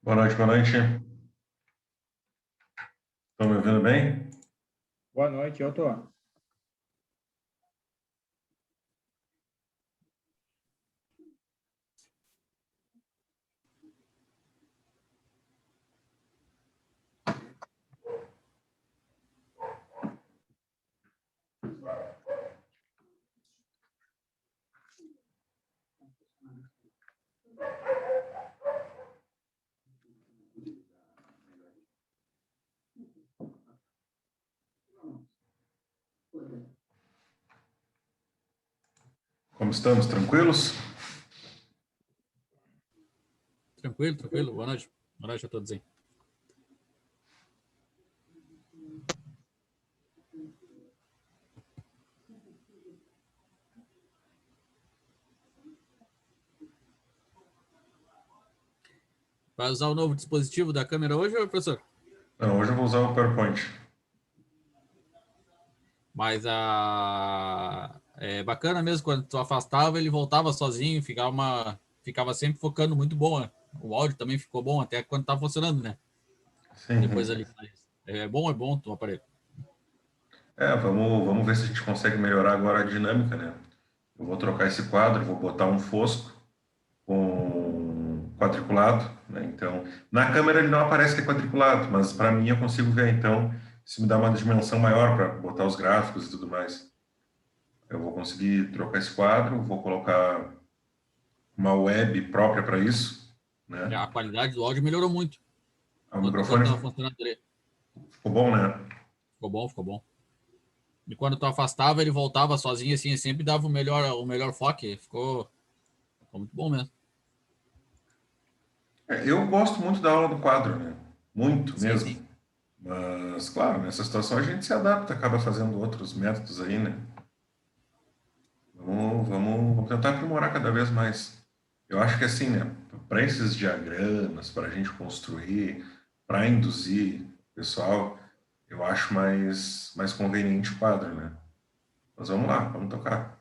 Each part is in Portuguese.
Boa noite, boa noite. Estão me ouvindo bem? Boa noite, eu tô. Como estamos? Tranquilos? Tranquilo, tranquilo. Boa noite. Boa noite a todos aí. Vai usar o novo dispositivo da câmera hoje, professor? Não, hoje eu vou usar o PowerPoint. Mas é bacana mesmo, quando tu afastava, ele voltava sozinho, ficava sempre focando muito bom, né? O áudio também ficou bom, até quando tava funcionando, né? Sim. Depois ali. É bom o aparelho. Vamos ver se a gente consegue melhorar agora a dinâmica, né? Eu vou trocar esse quadro, vou botar um fosco com quadriculado, né? Então, na câmera ele não aparece que é quadriculado, mas para mim eu consigo ver, então, se me dá uma dimensão maior para botar os gráficos e tudo mais. Eu vou conseguir trocar esse quadro, vou colocar uma web própria para isso, né? A qualidade do áudio melhorou muito. O Quando microfone tava funcionando ali. ficou bom, né? Ficou bom, ficou bom. E quando tu afastava, ele voltava sozinho, assim, sempre dava o melhor foco. Ficou muito bom mesmo. Eu gosto muito da aula do quadro, né? Muito Sim, mesmo. sim. Mas, claro, nessa situação a gente se adapta, acaba fazendo outros métodos aí, né? Vamos tentar aprimorar cada vez mais. Eu acho que assim, né? Para esses diagramas, para a gente construir, para induzir o pessoal, eu acho mais conveniente o quadro, né? Mas vamos lá, vamos tocar.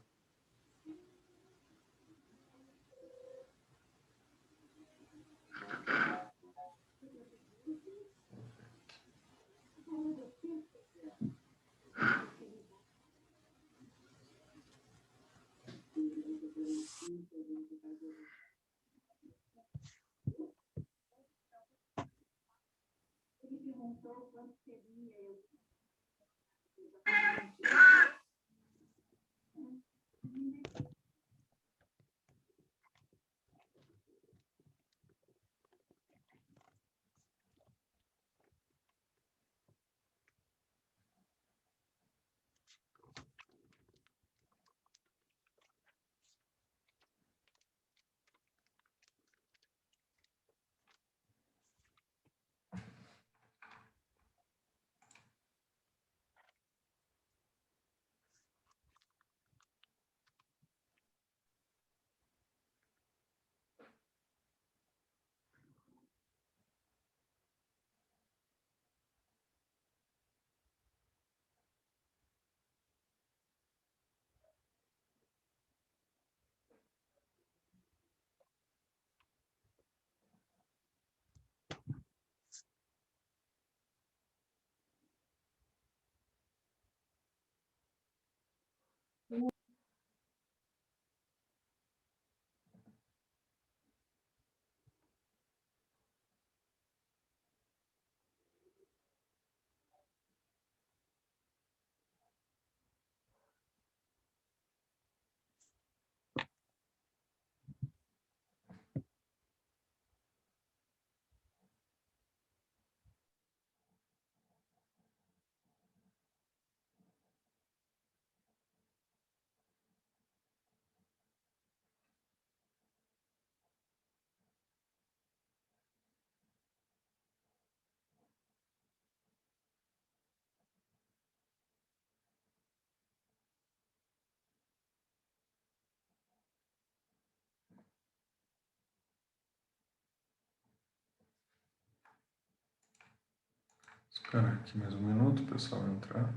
Esperar aqui mais um minuto, o pessoal entrar.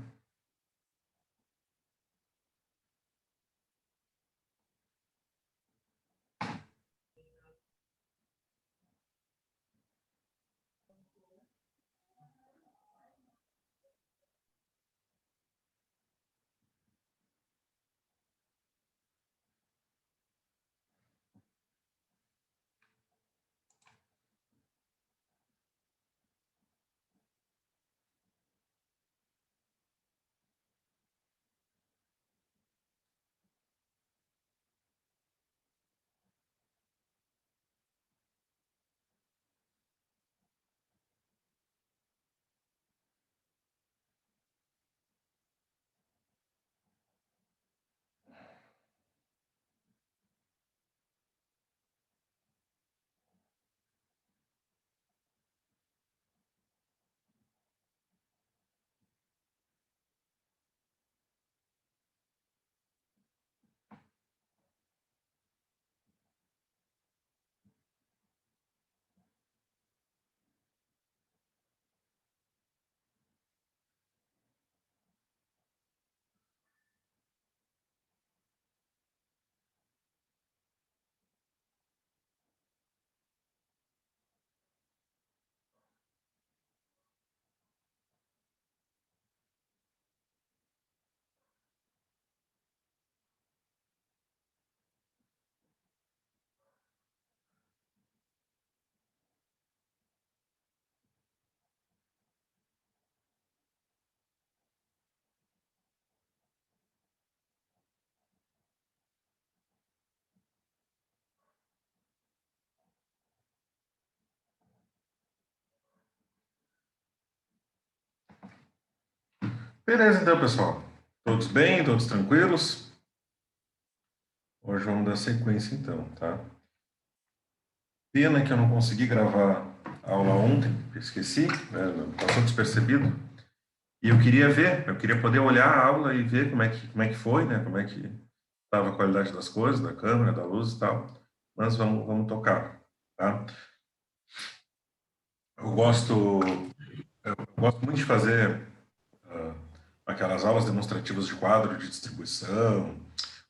Beleza, então, pessoal. Todos bem? Todos tranquilos? Hoje vamos dar sequência, então, tá? Pena que eu não consegui gravar a aula ontem, esqueci, né? Passou despercebido. E eu queria poder olhar a aula e ver como é que foi, né? Como é que estava a qualidade das coisas, da câmera, da luz e tal. Mas vamos tocar, tá? Eu gosto, eu gosto muito de fazer aquelas aulas demonstrativas de quadro de distribuição,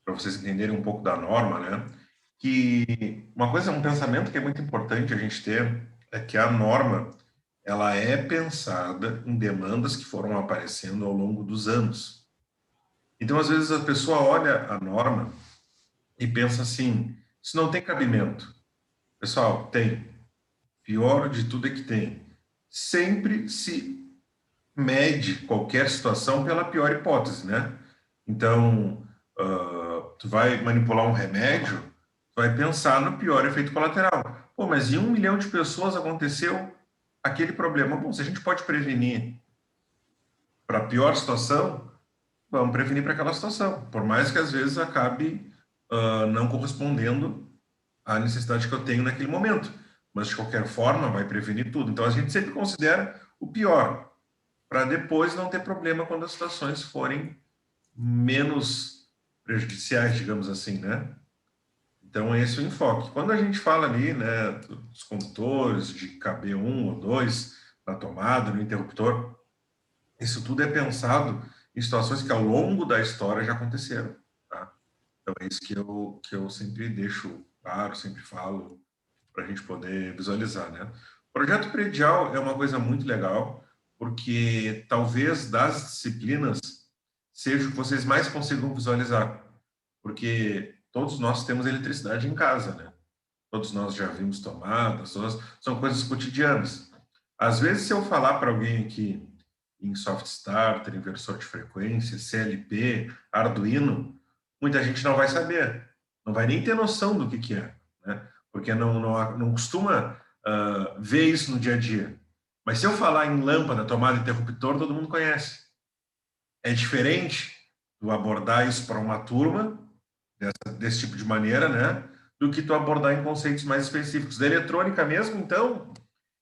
para vocês entenderem um pouco da norma, né? Que uma coisa, um pensamento que é muito importante a gente ter é que a norma ela é pensada em demandas que foram aparecendo ao longo dos anos. Então, às vezes a pessoa olha a norma e pensa assim: isso não tem cabimento. Pessoal, tem. Pior de tudo é que tem. Sempre se mede qualquer situação pela pior hipótese, né? Então, tu vai manipular um remédio, tu vai pensar no pior efeito colateral. Pô, mas em 1 milhão de pessoas aconteceu aquele problema. Bom, se a gente pode prevenir para a pior situação, vamos prevenir para aquela situação. Por mais que às vezes acabe não correspondendo à necessidade que eu tenho naquele momento. Mas, de qualquer forma, vai prevenir tudo. Então, a gente sempre considera o pior, para depois não ter problema quando as situações forem menos prejudiciais, digamos assim, né? Então, esse é o enfoque. Quando a gente fala ali, né, dos condutores, de KB1 ou 2 na tomada, no interruptor, isso tudo é pensado em situações que ao longo da história já aconteceram, tá? Então, é isso que eu sempre deixo claro, sempre falo, para a gente poder visualizar, né? O projeto predial é uma coisa muito legal, porque talvez das disciplinas seja o que vocês mais consigam visualizar, porque todos nós temos eletricidade em casa, né? Todos nós já vimos tomadas, são coisas cotidianas. Às vezes, se eu falar para alguém aqui em soft starter, inversor de frequência, CLP, Arduino, muita gente não vai saber, não vai nem ter noção do que é, né? Porque não costuma ver isso no dia a dia. Mas se eu falar em lâmpada, tomada, interruptor, todo mundo conhece. É diferente do abordar isso para uma turma desse tipo de maneira, né? Do que tu abordar em conceitos mais específicos. Da eletrônica mesmo, então,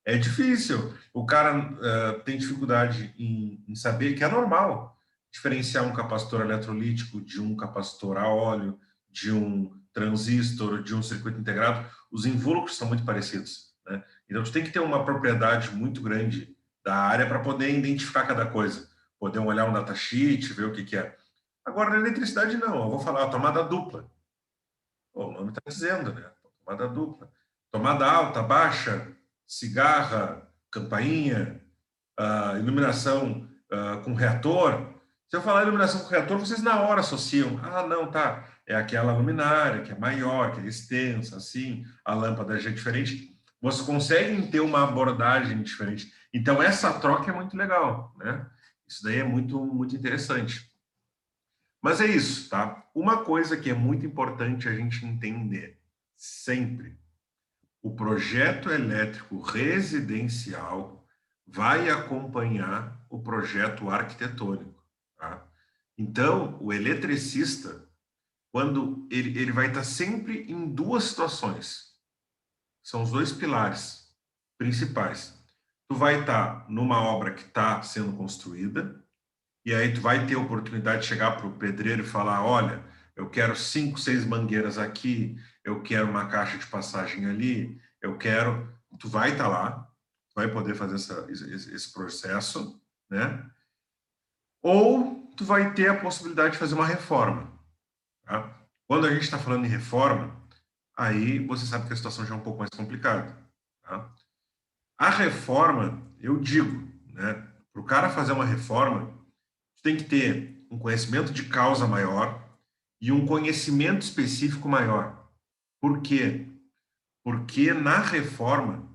é difícil. O cara tem dificuldade em saber que é normal diferenciar um capacitor eletrolítico de um capacitor a óleo, de um transistor, de um circuito integrado. Os invólucros são muito parecidos, né? Então, tu tem que ter uma propriedade muito grande da área para poder identificar cada coisa, poder olhar um datasheet, ver o que é. Agora, na eletricidade, não. Eu vou falar tomada dupla. Pô, o nome está dizendo, né? Tomada dupla. Tomada alta, baixa, cigarra, campainha, iluminação com reator. Se eu falar iluminação com reator, vocês na hora associam. Ah, não, tá. É aquela luminária que é maior, que é extensa, assim, a lâmpada já é diferente. Vocês conseguem ter uma abordagem diferente. Então, essa troca é muito legal, né? Isso daí é muito, muito interessante. Mas é isso, tá? Uma coisa que é muito importante a gente entender sempre: o projeto elétrico residencial vai acompanhar o projeto arquitetônico, tá? Então, o eletricista, quando ele vai estar sempre em duas situações, são os dois pilares principais. Tu vai estar numa obra que está sendo construída, e aí tu vai ter a oportunidade de chegar para o pedreiro e falar, olha, eu quero 5, 6 mangueiras aqui, eu quero uma caixa de passagem ali, eu quero... Tu vai estar lá, vai poder fazer esse processo, né? Ou tu vai ter a possibilidade de fazer uma reforma, tá? Quando a gente está falando em reforma, aí você sabe que a situação já é um pouco mais complicada, tá? A reforma, eu digo, né? Para o cara fazer uma reforma, tem que ter um conhecimento de causa maior e um conhecimento específico maior. Por quê? Porque na reforma,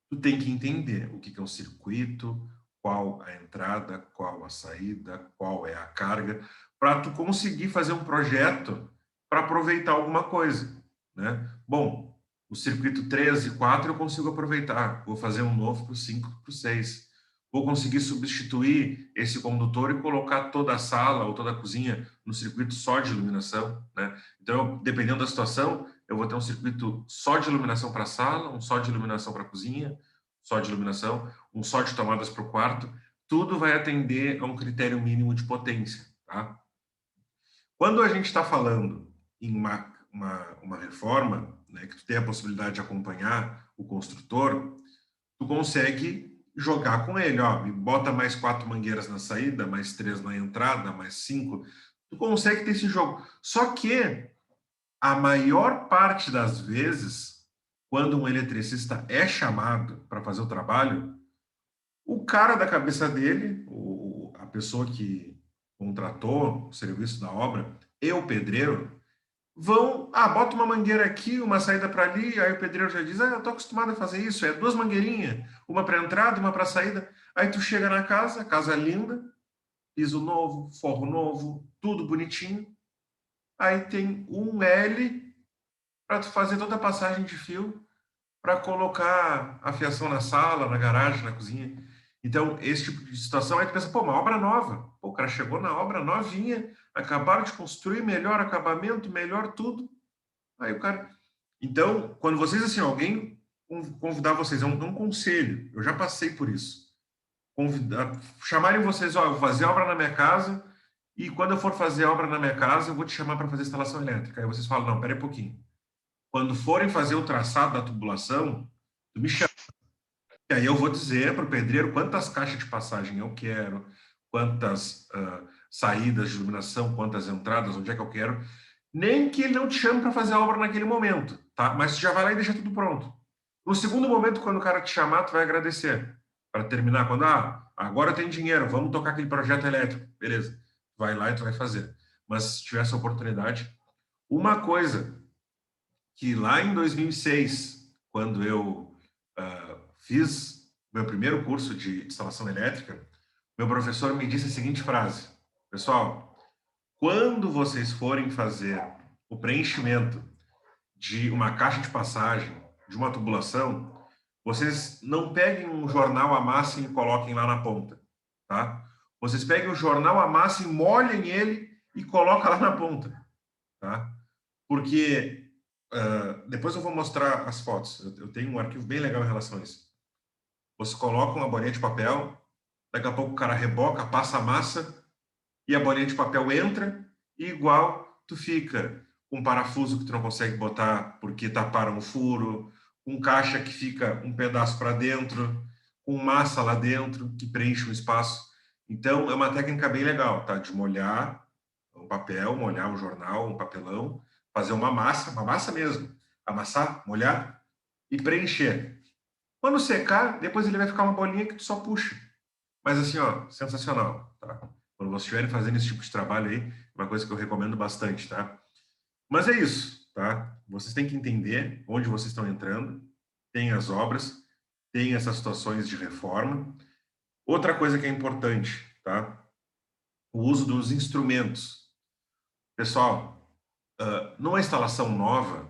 tu tem que entender o que é um circuito, qual a entrada, qual a saída, qual é a carga, para tu conseguir fazer um projeto para aproveitar alguma coisa, né? Bom, o circuito 3 e 4 eu consigo aproveitar, vou fazer um novo para o 5 para o 6. Vou conseguir substituir esse condutor e colocar toda a sala ou toda a cozinha no circuito só de iluminação, né? Então, dependendo da situação, eu vou ter um circuito só de iluminação para a sala, um só de iluminação para a cozinha, só de iluminação, um só de tomadas para o quarto. Tudo vai atender a um critério mínimo de potência, tá? Quando a gente está falando em uma reforma, né, que tu tem a possibilidade de acompanhar o construtor, tu consegue jogar com ele, ó, me bota mais 4 mangueiras na saída, mais 3 na entrada, mais 5. Tu consegue ter esse jogo. Só que a maior parte das vezes, quando um eletricista é chamado para fazer o trabalho, o cara da cabeça dele, a pessoa que contratou o serviço da obra e o pedreiro vão, bota uma mangueira aqui, uma saída para ali, aí o pedreiro já diz, eu tô acostumado a fazer isso, é 2 mangueirinhas, uma para entrada, uma para saída. Aí tu chega na casa, casa linda, piso novo, forro novo, tudo bonitinho. Aí tem um L para tu fazer toda a passagem de fio para colocar a fiação na sala, na garagem, na cozinha. Então, esse tipo de situação, aí tu pensa, pô, uma obra nova. Pô, o cara chegou na obra novinha, acabaram de construir, melhor acabamento, melhor tudo. Aí o cara... Então, quando vocês, assim, alguém convidar vocês, é um conselho, eu já passei por isso. Chamarem vocês, ó, eu vou fazer obra na minha casa, e quando eu for fazer obra na minha casa, eu vou te chamar para fazer instalação elétrica. Aí vocês falam, não, pera aí um pouquinho. Quando forem fazer o traçado da tubulação, tu me chama. E aí eu vou dizer para o pedreiro quantas caixas de passagem eu quero, quantas saídas de iluminação, quantas entradas, onde é que eu quero. Nem que ele não te chame para fazer a obra naquele momento, tá? Mas tu já vai lá e deixa tudo pronto. No segundo momento, quando o cara te chamar, tu vai agradecer. Para terminar, quando, agora tem dinheiro, vamos tocar aquele projeto elétrico. Beleza. Vai lá e tu vai fazer. Mas se tiver essa oportunidade, uma coisa que lá em 2006, quando eu fiz meu primeiro curso de instalação elétrica, meu professor me disse a seguinte frase: pessoal, quando vocês forem fazer o preenchimento de uma caixa de passagem, de uma tubulação, vocês não peguem um jornal, amassem e coloquem lá na ponta, tá? Vocês peguem o jornal, amassem, molhem ele e colocam lá na ponta, tá? Porque depois eu vou mostrar as fotos. Eu tenho um arquivo bem legal em relação a isso. Você coloca uma bolinha de papel, daqui a pouco o cara reboca, passa a massa e a bolinha de papel entra e igual tu fica com um parafuso que tu não consegue botar porque taparam o furo, com caixa que fica um pedaço para dentro, com massa lá dentro, que preenche o espaço. Então, é uma técnica bem legal, tá? De molhar um papel, molhar um jornal, um papelão, fazer uma massa mesmo. Amassar, molhar e preencher. Quando secar, depois ele vai ficar uma bolinha que tu só puxa. Mas assim, ó, sensacional, tá? Quando vocês estiverem fazendo esse tipo de trabalho aí, uma coisa que eu recomendo bastante, tá? Mas é isso, tá? Vocês têm que entender onde vocês estão entrando, tem as obras, tem essas situações de reforma. Outra coisa que é importante, tá? O uso dos instrumentos. Pessoal, numa instalação nova,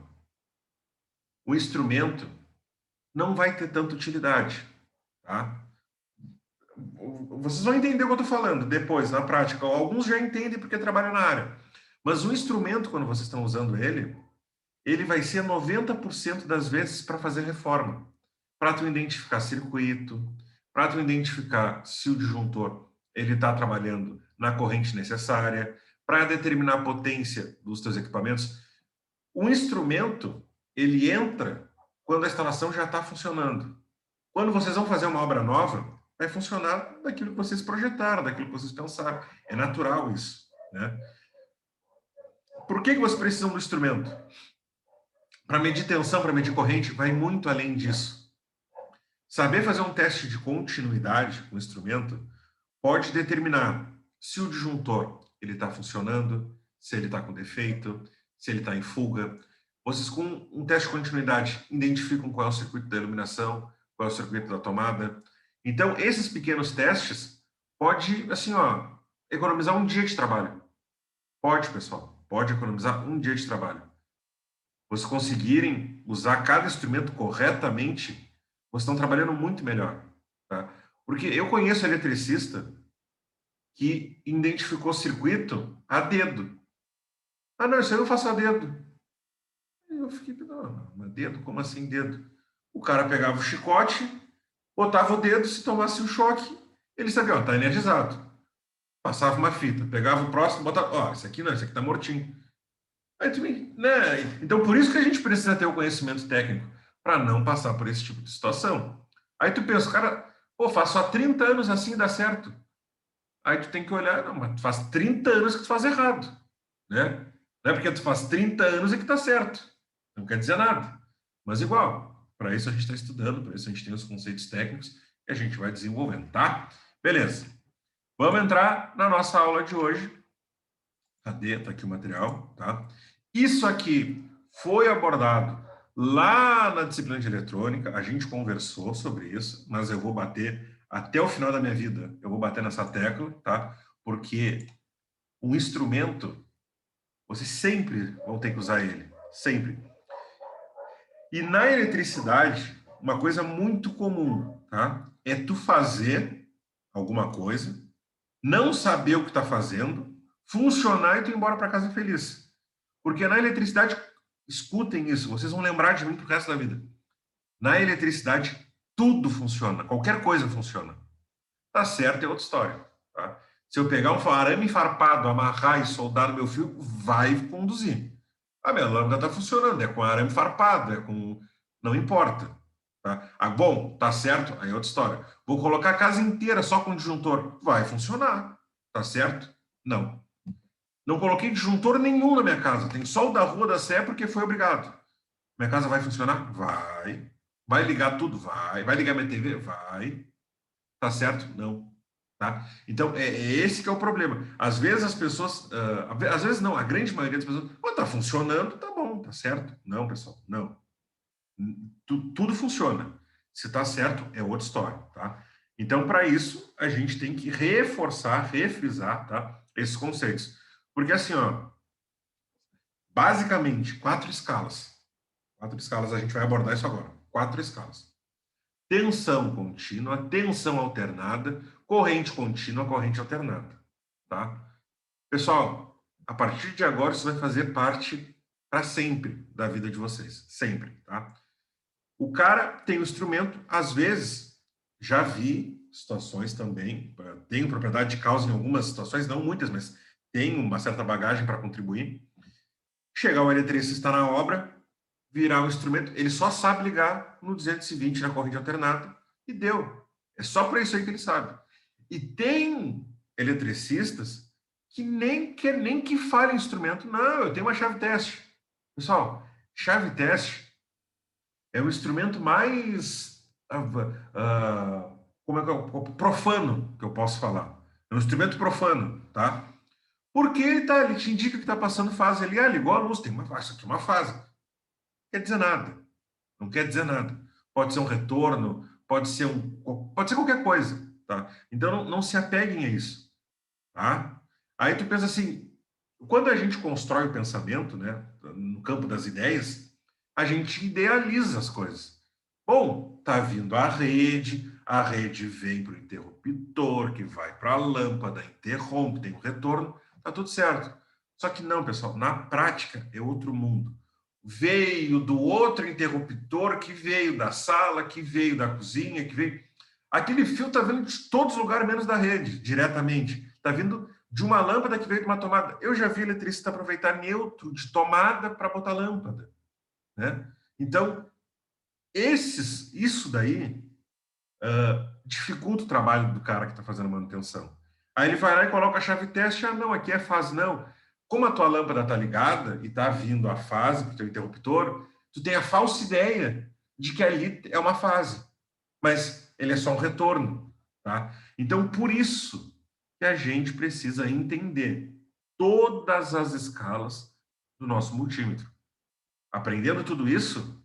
o instrumento não vai ter tanta utilidade, tá? Vocês vão entender o que eu estou falando depois, na prática. Alguns já entendem porque trabalham na área. Mas o instrumento, quando vocês estão usando ele vai ser 90% das vezes para fazer reforma. Para tu identificar circuito, para tu identificar se o disjuntor ele está trabalhando na corrente necessária, para determinar a potência dos teus equipamentos. O instrumento, ele entra quando a instalação já está funcionando. Quando vocês vão fazer uma obra nova, vai funcionar daquilo que vocês projetaram, daquilo que vocês pensaram. É natural isso, né? Por que vocês precisam do instrumento? Para medir tensão, para medir corrente, vai muito além disso. Saber fazer um teste de continuidade com o instrumento pode determinar se o disjuntor ele está funcionando, se ele está com defeito, se ele está em fuga. Vocês, com um teste de continuidade, identificam qual é o circuito da iluminação, qual é o circuito da tomada. Então, esses pequenos testes pode, assim, ó, economizar um dia de trabalho. Pode, pessoal, pode economizar um dia de trabalho. Vocês conseguirem usar cada instrumento corretamente, vocês estão trabalhando muito melhor, tá? Porque eu conheço eletricista que identificou circuito a dedo. Ah, não, isso aí eu faço a dedo. Eu fiquei, não, mas dedo? Como assim dedo? O cara pegava o chicote, botava o dedo, se tomasse um choque, ele sabia, ó, tá energizado. Passava uma fita, pegava o próximo, botava, ó, esse aqui não, esse aqui tá mortinho. Aí tu, né? Então, por isso que a gente precisa ter o conhecimento técnico, para não passar por esse tipo de situação. Aí tu pensa, cara, pô, faço há 30 anos assim, dá certo. Aí tu tem que olhar, não, mas tu faz 30 anos que tu faz errado, né? Não é porque tu faz 30 anos é que tá certo. Não quer dizer nada. Mas igual, para isso a gente está estudando, para isso a gente tem os conceitos técnicos e a gente vai desenvolvendo, tá? Beleza. Vamos entrar na nossa aula de hoje. Cadê? Tá aqui o material, tá? Isso aqui foi abordado lá na disciplina de eletrônica, a gente conversou sobre isso, mas eu vou bater até o final da minha vida, eu vou bater nessa tecla, tá? Porque um instrumento, vocês sempre vão ter que usar ele, sempre. E na eletricidade, uma coisa muito comum, tá? É tu fazer alguma coisa, não saber o que está fazendo, funcionar e tu ir embora para casa feliz. Porque na eletricidade, escutem isso, vocês vão lembrar de mim pro resto da vida. Na eletricidade, tudo funciona, qualquer coisa funciona. Tá certo, é outra história. Tá? Se eu pegar um arame farpado, amarrar e soldar no meu fio, vai conduzir. A minha lâmpada está funcionando, é com arame farpado, é com... Não importa. Tá? Ah, bom, tá certo, aí é outra história. Vou colocar a casa inteira só com disjuntor. Vai funcionar. Tá certo? Não. Não coloquei disjuntor nenhum na minha casa. Tem só o da Rua da Sé porque foi obrigado. Minha casa vai funcionar? Vai. Vai ligar tudo? Vai. Vai ligar minha TV? Vai. Tá certo? Não. Tá? Então, é esse que é o problema. Às vezes as pessoas... às vezes não, a grande maioria das pessoas... Oh, tá funcionando, tá bom, tá certo. Não, pessoal, não. Tudo funciona. Se tá certo, é outra história, tá? Então, para isso, a gente tem que reforçar, refrisar, tá? Esses conceitos. Porque assim, ó, basicamente, 4 escalas. 4 escalas, a gente vai abordar isso agora. 4 escalas. Tensão contínua, tensão alternada, corrente contínua, corrente alternada, tá? Pessoal, a partir de agora, isso vai fazer parte para sempre da vida de vocês. Sempre, tá? O cara tem o instrumento, às vezes, já vi situações também, tenho propriedade de causa em algumas situações, não muitas, mas tenho uma certa bagagem para contribuir. Chegar o eletricista na obra, virar o instrumento, ele só sabe ligar no 220 na corrente alternada e deu. É só para isso aí que ele sabe. E tem eletricistas que nem que falem instrumento. Não, eu tenho uma chave teste. Pessoal, chave teste é o instrumento mais como é que profano que eu posso falar. É um instrumento profano, tá? Porque ele te indica que está passando fase ali, ligou a luz, tem uma fase, isso aqui é uma fase. Não quer dizer nada. Não quer dizer nada. Pode ser um retorno, pode ser qualquer coisa, tá? Então não se apeguem a isso, tá? Aí tu pensa assim, quando a gente constrói o pensamento, né, no campo das ideias, a gente idealiza as coisas. Bom, tá vindo a rede vem para o interruptor, que vai para a lâmpada, interrompe, tem um retorno, tá tudo certo. Só que não, pessoal, na prática é outro mundo. Veio do outro interruptor, que veio da sala, que veio da cozinha, que veio... Aquele fio está vindo de todos os lugares, menos da rede, diretamente. Está vindo de uma lâmpada que veio de uma tomada. Eu já vi eletricista aproveitar neutro de tomada para botar lâmpada, né? Então, isso daí dificulta o trabalho do cara que está fazendo manutenção. Aí ele vai lá e coloca a chave teste. Ah, não, aqui é fase. Não. Como a tua lâmpada está ligada e está vindo a fase para o teu interruptor, tu tem a falsa ideia de que ali é uma fase. Mas ele é só um retorno, tá? Então, por isso que a gente precisa entender todas as escalas do nosso multímetro. Aprendendo tudo isso,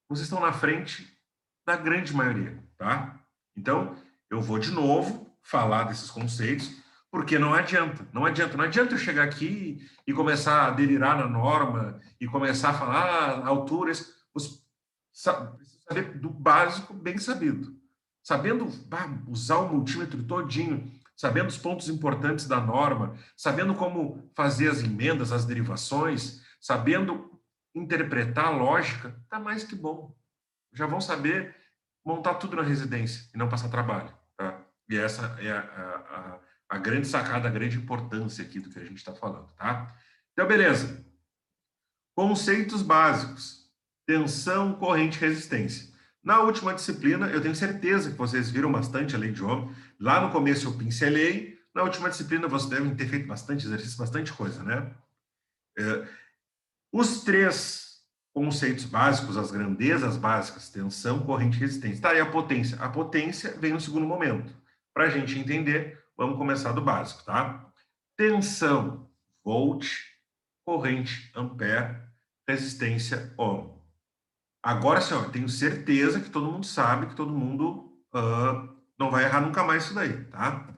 vocês estão na frente da grande maioria, tá? Então, eu vou de novo falar desses conceitos, porque não adianta eu chegar aqui e começar a delirar na norma e começar a falar alturas, precisa saber do básico bem sabido. Sabendo usar o multímetro todinho, sabendo os pontos importantes da norma, sabendo como fazer as emendas, as derivações, sabendo interpretar a lógica, tá mais que bom. Já vão saber montar tudo na residência e não passar trabalho, tá? E essa é a grande sacada, a grande importância aqui do que a gente está falando, tá? Então, beleza. Conceitos básicos. Tensão, corrente e resistência. Na última disciplina, eu tenho certeza que vocês viram bastante a lei de Ohm. Lá no começo eu pincelei. Na última disciplina, vocês devem ter feito bastante exercício, bastante coisa, né? Os três conceitos básicos, as grandezas básicas, tensão, corrente e resistência. Tá, e a potência? A potência vem no segundo momento. Para a gente entender, vamos começar do básico, tá? Tensão, volt, corrente, ampere, resistência, ohm. Agora, senhor, tenho certeza que todo mundo sabe, que todo mundo não vai errar nunca mais isso daí, tá?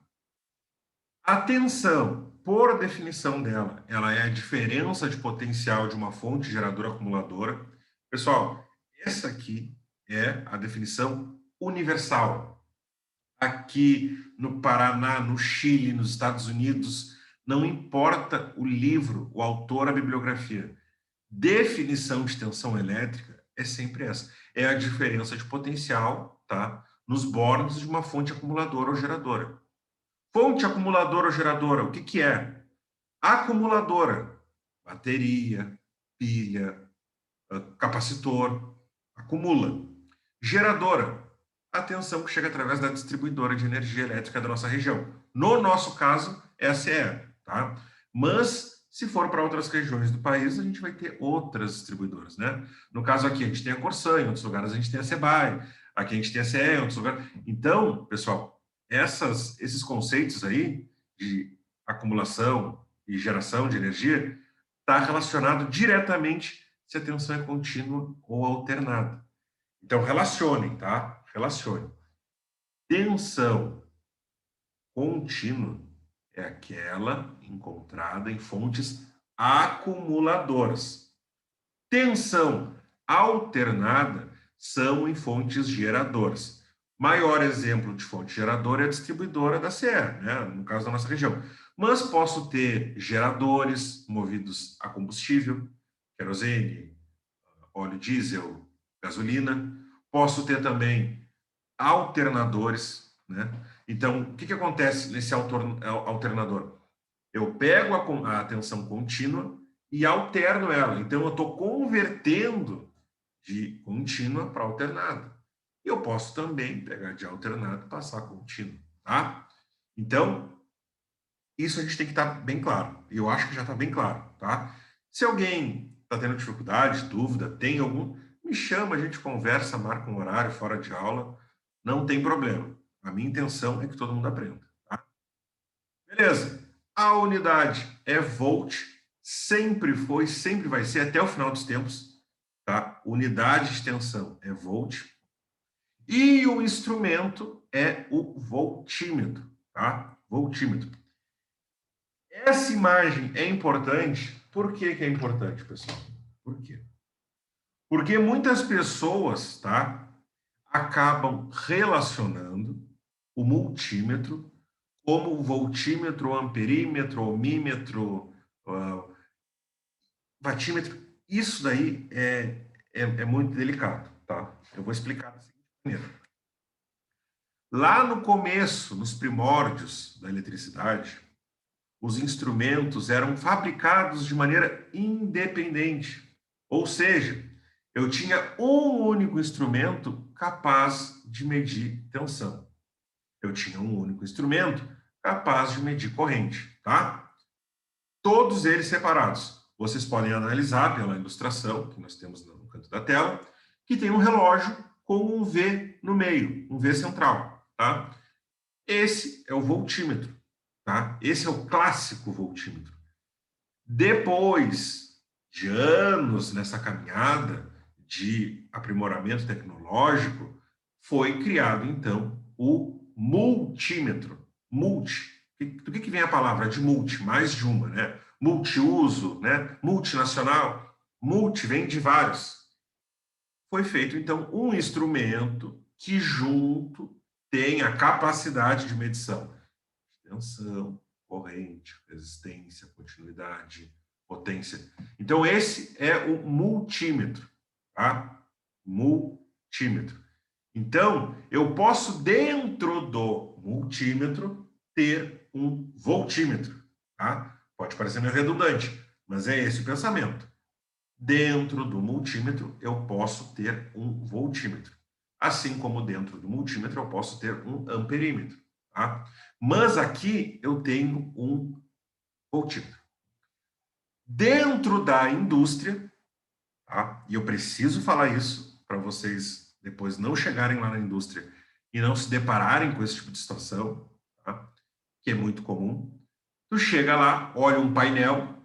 A tensão, por definição dela, ela é a diferença de potencial de uma fonte geradora acumuladora. Pessoal, essa aqui é a definição universal. Aqui no Paraná, no Chile, nos Estados Unidos, não importa o livro, o autor, a bibliografia. Definição de tensão elétrica é sempre essa. É a diferença de potencial, tá, nos bornes de uma fonte acumuladora ou geradora. Fonte acumuladora ou geradora, o que que é? Acumuladora, bateria, pilha, capacitor, acumula. Geradora, a tensão que chega através da distribuidora de energia elétrica da nossa região. No nosso caso, essa é, tá? Mas, se for para outras regiões do país, a gente vai ter outras distribuidoras, né? No caso aqui, a gente tem a Corsan, em outros lugares a gente tem a Sebai, aqui a gente tem a CE, em outros lugares. Então, pessoal, esses conceitos aí de acumulação e geração de energia está relacionado diretamente se a tensão é contínua ou alternada. Então, relacionem, tá? Relacione. Tensão contínua é aquela encontrada em fontes acumuladoras. Tensão alternada são em fontes geradoras. Maior exemplo de fonte geradora é a distribuidora da CE, né? No caso da nossa região. Mas posso ter geradores movidos a combustível, querosene, óleo diesel, gasolina. Posso ter também alternadores, né? Então, o que que acontece nesse alternador? Eu pego a tensão contínua e alterno ela. Então, eu estou convertendo de contínua para alternada. E eu posso também pegar de alternado e passar contínuo, tá? Então, isso a gente tem que estar bem claro. E eu acho que já está bem claro, tá? Se alguém está tendo dificuldade, dúvida, tem algum, me chama, a gente conversa, marca um horário fora de aula, não tem problema. A minha intenção é que todo mundo aprenda, tá? Beleza. A unidade é volt, sempre foi, sempre vai ser, até o final dos tempos, tá? Unidade de tensão é volt. E o instrumento é o voltímetro, tá? Voltímetro. Essa imagem é importante. Por que que é importante, pessoal? Por quê? Porque muitas pessoas, tá, acabam relacionando o multímetro como o voltímetro, amperímetro, ohmímetro, vatímetro. Isso daí é muito delicado, tá? Eu vou explicar da seguinte maneira. Lá no começo, nos primórdios da eletricidade, os instrumentos eram fabricados de maneira independente. Ou seja, eu tinha um único instrumento capaz de medir tensão. Eu tinha um único instrumento capaz de medir corrente, tá? Todos eles separados. Vocês podem analisar pela ilustração que nós temos no canto da tela, que tem um relógio com um V no meio, um V central, tá? Esse é o voltímetro, tá? Esse é o clássico voltímetro. Depois de anos nessa caminhada de aprimoramento tecnológico, foi criado, então, o multímetro. Multi. Do que vem a palavra de multi? Mais de uma, né? Multiuso, né? Multinacional. Multi vem de vários. Foi feito, então, um instrumento que junto tem a capacidade de medição. Tensão, corrente, resistência, continuidade, potência. Então, esse é o multímetro, tá? Multímetro. Então, eu posso, dentro do multímetro, ter um voltímetro, tá? Pode parecer meio redundante, mas é esse o pensamento. Dentro do multímetro, eu posso ter um voltímetro. Assim como dentro do multímetro, eu posso ter um amperímetro, tá? Mas aqui eu tenho um voltímetro. Dentro da indústria, tá? E eu preciso falar isso para vocês depois não chegarem lá na indústria e não se depararem com esse tipo de situação, tá? Que é muito comum. Tu chega lá, olha um painel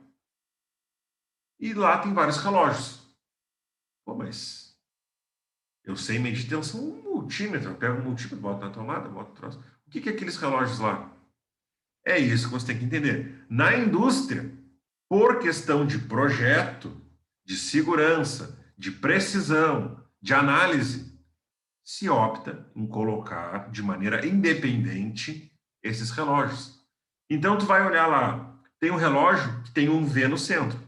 e lá tem vários relógios. Pô, mas eu sei medir tensão um multímetro. Eu pego um multímetro, boto na tomada, boto no troço. O que é aqueles relógios lá? É isso que você tem que entender. Na indústria, por questão de projeto, de segurança, de precisão, de análise, se opta em colocar de maneira independente esses relógios. Então, tu vai olhar lá, tem um relógio que tem um V no centro.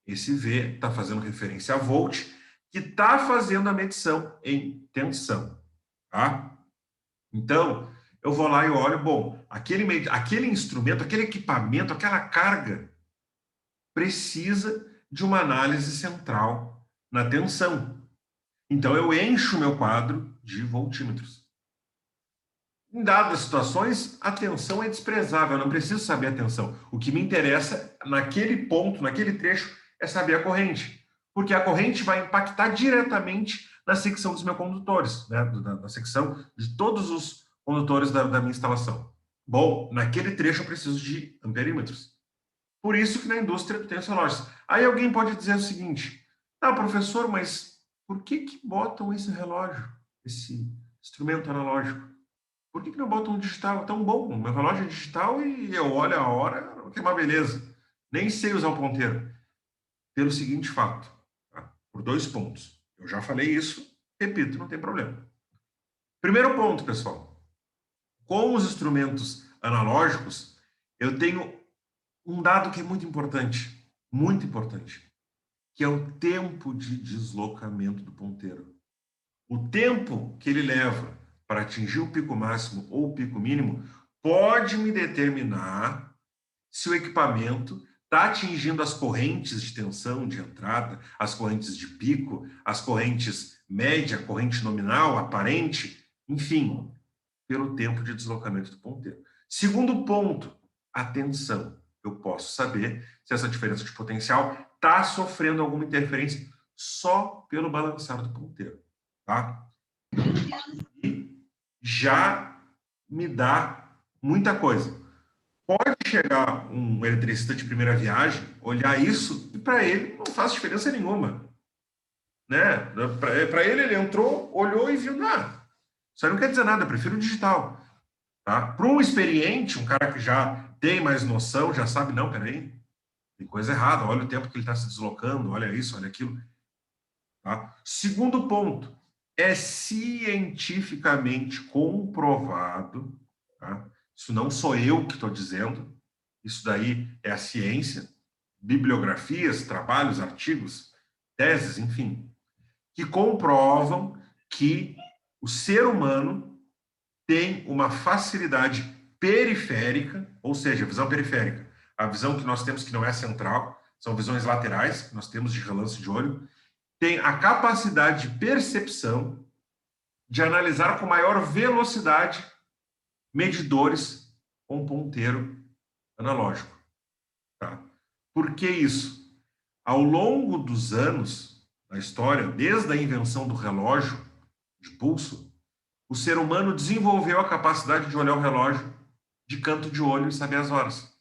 Esse V está fazendo referência a volt, que está fazendo a medição em tensão, tá? Então, eu vou lá e olho, bom, aquele instrumento, aquele equipamento, aquela carga precisa de uma análise central na tensão. Então, eu encho o meu quadro de voltímetros. Em dadas situações, a tensão é desprezável, eu não preciso saber a tensão. O que me interessa, naquele ponto, naquele trecho, é saber a corrente. Porque a corrente vai impactar diretamente na secção dos meus condutores, né? Na secção de todos os condutores da minha instalação. Bom, naquele trecho eu preciso de amperímetros. Por isso que na indústria tem os relógios. Aí alguém pode dizer o seguinte, tá, professor, mas por que botam esse relógio, esse instrumento analógico? Por que não botam um digital? É tão bom, meu relógio é digital e eu olho a hora, que é uma beleza. Nem sei usar o ponteiro. Pelo seguinte fato, tá? Por 2 pontos. Eu já falei isso, repito, não tem problema. Primeiro ponto, pessoal. Com os instrumentos analógicos, eu tenho um dado que é muito importante, que é o tempo de deslocamento do ponteiro. O tempo que ele leva para atingir o pico máximo ou o pico mínimo pode me determinar se o equipamento está atingindo as correntes de tensão de entrada, as correntes de pico, as correntes média, corrente nominal, aparente, enfim, pelo tempo de deslocamento do ponteiro. Segundo ponto, atenção. Eu posso saber se essa diferença de potencial está sofrendo alguma interferência só pelo balançar do ponteiro, tá? E já me dá muita coisa. Pode chegar um eletricista de primeira viagem, olhar isso, e para ele não faz diferença nenhuma. Né? Para ele, ele entrou, olhou e viu, nada. Isso aí não quer dizer nada, eu prefiro o digital. Tá? Para um experiente, um cara que já tem mais noção, já sabe, não, peraí, tem coisa errada, olha o tempo que ele está se deslocando, olha isso, olha aquilo. Tá? Segundo ponto, é cientificamente comprovado, tá? Isso não sou eu que estou dizendo, isso daí é a ciência, bibliografias, trabalhos, artigos, teses, enfim, que comprovam que o ser humano tem uma facilidade periférica, ou seja, visão periférica, a visão que nós temos que não é central, são visões laterais, que nós temos de relance de olho, tem a capacidade de percepção de analisar com maior velocidade medidores com ponteiro analógico. Tá? Por que isso? Ao longo dos anos da história, desde a invenção do relógio de pulso, o ser humano desenvolveu a capacidade de olhar o relógio de canto de olho e saber as horas.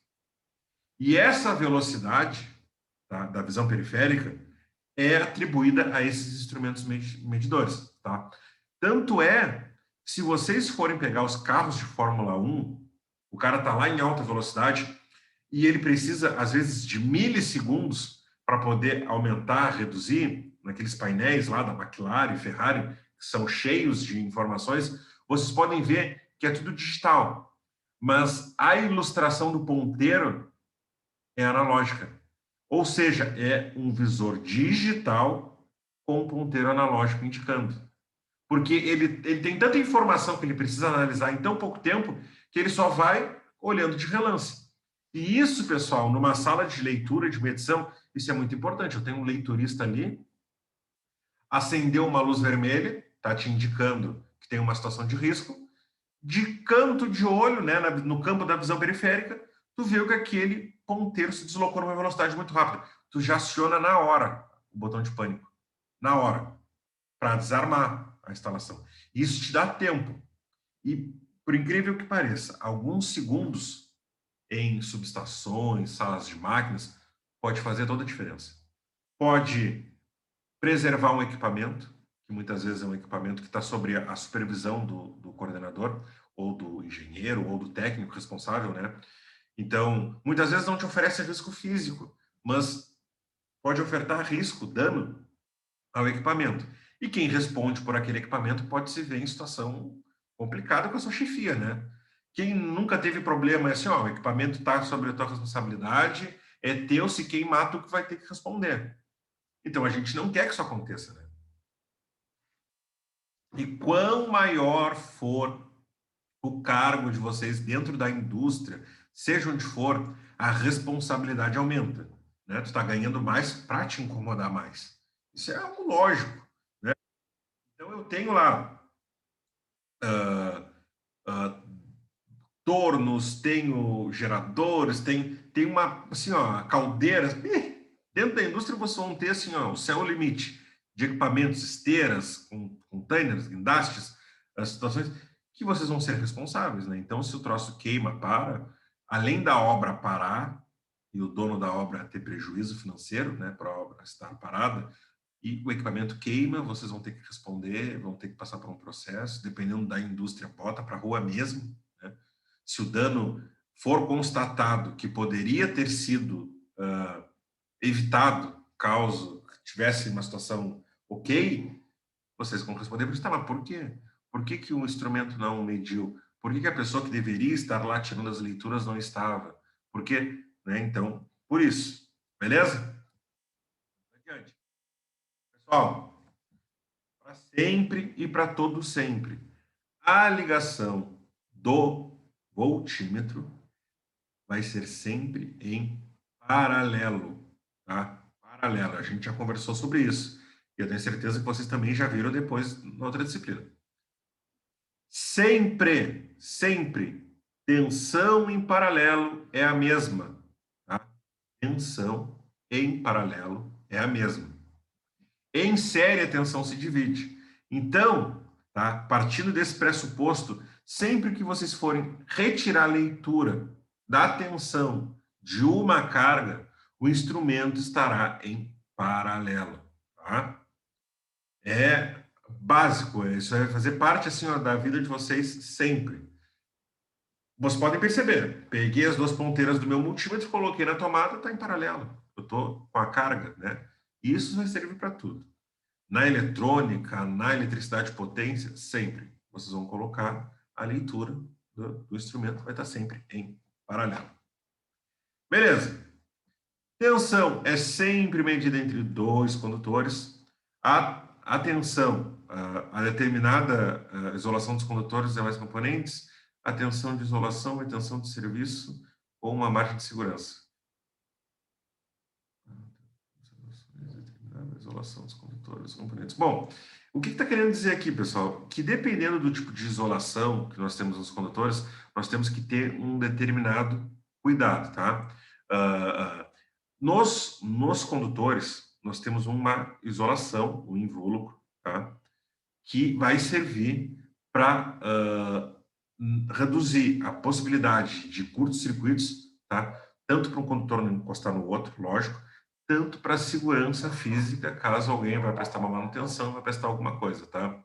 E essa velocidade, tá, da visão periférica é atribuída a esses instrumentos medidores. Tá? Tanto é, se vocês forem pegar os carros de Fórmula 1, o cara está lá em alta velocidade e ele precisa, às vezes, de milissegundos para poder aumentar, reduzir, naqueles painéis lá da McLaren e Ferrari, que são cheios de informações, vocês podem ver que é tudo digital. Mas a ilustração do ponteiro é analógica. Ou seja, é um visor digital com um ponteiro analógico indicando. Porque ele tem tanta informação que ele precisa analisar em tão pouco tempo que ele só vai olhando de relance. E isso, pessoal, numa sala de leitura, de medição, isso é muito importante. Eu tenho um leiturista ali, acendeu uma luz vermelha, está te indicando que tem uma situação de risco. De canto de olho, né, no campo da visão periférica, tu viu que aquele ponteiro se deslocou numa velocidade muito rápida. Tu já aciona na hora o botão de pânico. Na hora. Para desarmar a instalação. Isso te dá tempo. E, por incrível que pareça, alguns segundos em subestações, salas de máquinas, pode fazer toda a diferença. Pode preservar um equipamento, que muitas vezes é um equipamento que está sob a supervisão do coordenador, ou do engenheiro, ou do técnico responsável, né? Então, muitas vezes não te oferece risco físico, mas pode ofertar risco, dano ao equipamento. E quem responde por aquele equipamento pode se ver em situação complicada com a sua chefia, né? Quem nunca teve problema é assim, ó, o equipamento está sobre a tua responsabilidade, é teu, se queimar, tu que vai ter que responder. Então, a gente não quer que isso aconteça, né? E quão maior for o cargo de vocês dentro da indústria, seja onde for, a responsabilidade aumenta. Né? Tu está ganhando mais para te incomodar mais. Isso é algo lógico. Né? Então, eu tenho lá tornos, tenho geradores, tem uma, assim, ó, caldeiras. Dentro da indústria, vocês vão ter assim, ó, o céu limite de equipamentos, esteiras, containers, guindastes, as situações que vocês vão ser responsáveis, né? Então, se o troço queima, além da obra parar e o dono da obra ter prejuízo financeiro, né, para a obra estar parada, e o equipamento queima, vocês vão ter que responder, vão ter que passar por um processo, dependendo da indústria, bota para a rua mesmo, né? Se o dano for constatado que poderia ter sido evitado, caso tivesse uma situação ok, vocês vão responder, mas tá, mas por quê? Por que que o instrumento não mediu? Por que que a pessoa que deveria estar lá tirando as leituras não estava? Por quê? Né? Então, por isso. Beleza? Adiante. Pessoal, para sempre e para todo sempre, a ligação do voltímetro vai ser sempre em paralelo, tá? Paralelo. A gente já conversou sobre isso. E eu tenho certeza que vocês também já viram depois na outra disciplina. Sempre, sempre, tensão em paralelo é a mesma. Tá? Tensão em paralelo é a mesma. Em série, a tensão se divide. Então, tá? Partindo desse pressuposto, sempre que vocês forem retirar a leitura da tensão de uma carga, o instrumento estará em paralelo. Tá? É básico, isso vai fazer parte assim, ó, da vida de vocês sempre. Vocês podem perceber, peguei as duas ponteiras do meu multímetro, coloquei na tomada, está em paralelo. Eu estou com a carga, né? Isso vai servir para tudo. Na eletrônica, na eletricidade de potência, sempre vocês vão colocar a leitura do instrumento, vai estar sempre em paralelo. Beleza. Tensão é sempre medida entre dois condutores. A tensão, a determinada isolação dos condutores e demais componentes, a tensão de isolação e tensão de serviço ou uma margem de segurança. Isolação dos condutores, componentes. Bom, o que está querendo dizer aqui, pessoal? Que dependendo do tipo de isolação que nós temos nos condutores, nós temos que ter um determinado cuidado, tá? Nos condutores, nós temos uma isolação, um invólucro, tá? Que vai servir para reduzir a possibilidade de curtos-circuitos, tá? Tanto para um condutor não encostar no outro, lógico, tanto para a segurança física, caso alguém vai prestar uma manutenção, vai prestar alguma coisa, tá?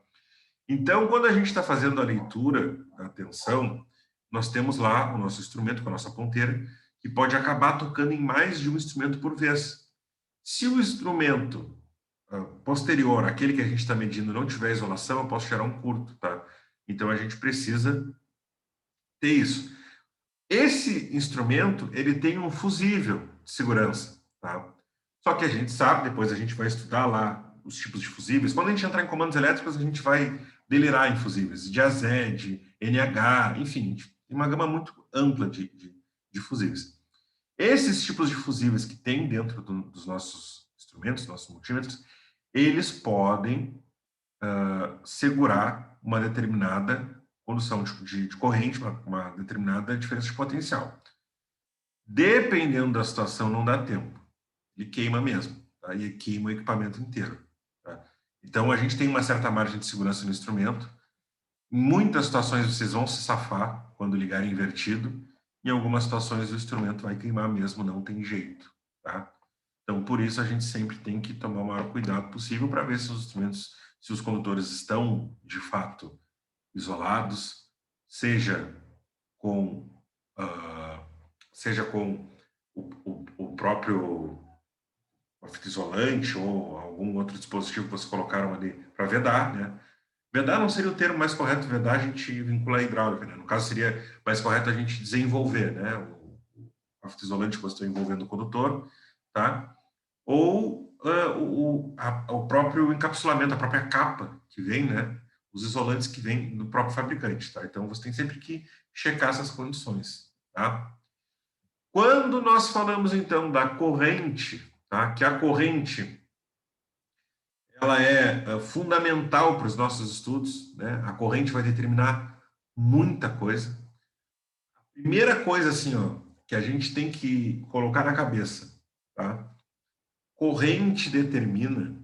Então, quando a gente está fazendo a leitura da tensão, nós temos lá o nosso instrumento com a nossa ponteira, que pode acabar tocando em mais de um instrumento por vez. Se o instrumento posterior, aquele que a gente está medindo, não tiver isolação, eu posso gerar um curto, tá? Então, a gente precisa ter isso. Esse instrumento, ele tem um fusível de segurança, tá? Só que a gente sabe, depois a gente vai estudar lá os tipos de fusíveis. Quando a gente entrar em comandos elétricos, a gente vai delirar em fusíveis, de AZ, de NH, enfim, tem uma gama muito ampla de fusíveis. Esses tipos de fusíveis que tem dentro dos nossos instrumentos, nossos multímetros, eles podem segurar uma determinada condução de corrente, uma determinada diferença de potencial. Dependendo da situação, não dá tempo. Ele queima mesmo, tá? E queima o equipamento inteiro. Tá? Então, a gente tem uma certa margem de segurança no instrumento. Em muitas situações, vocês vão se safar quando ligarem invertido. Em algumas situações, o instrumento vai queimar mesmo, não tem jeito. Tá? Então, por isso, a gente sempre tem que tomar o maior cuidado possível para ver se os instrumentos, se os condutores estão, de fato, isolados, seja com o próprio fita isolante ou algum outro dispositivo que vocês colocaram ali para vedar, né? Vedar não seria o termo mais correto, vedar a gente vincula a hidráulica, né? No caso, seria mais correto a gente desenvolver, né? O fita isolante que você está envolvendo o condutor, tá? Ou o próprio encapsulamento, a própria capa que vem, né? Os isolantes que vêm do próprio fabricante, tá? Então, você tem sempre que checar essas condições, tá? Quando nós falamos, então, da corrente, tá? Que a corrente ela é fundamental para os nossos estudos, né? A corrente vai determinar muita coisa. A primeira coisa, assim, ó, que a gente tem que colocar na cabeça, tá? Corrente determina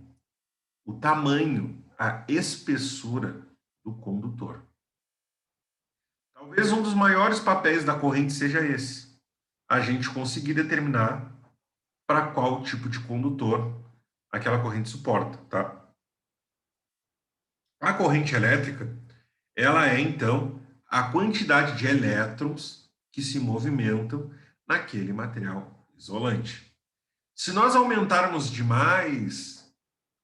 o tamanho, a espessura do condutor. Talvez um dos maiores papéis da corrente seja esse, a gente conseguir determinar para qual tipo de condutor aquela corrente suporta, tá? A corrente elétrica, ela é, então, a quantidade de elétrons que se movimentam naquele material isolante. Se nós aumentarmos demais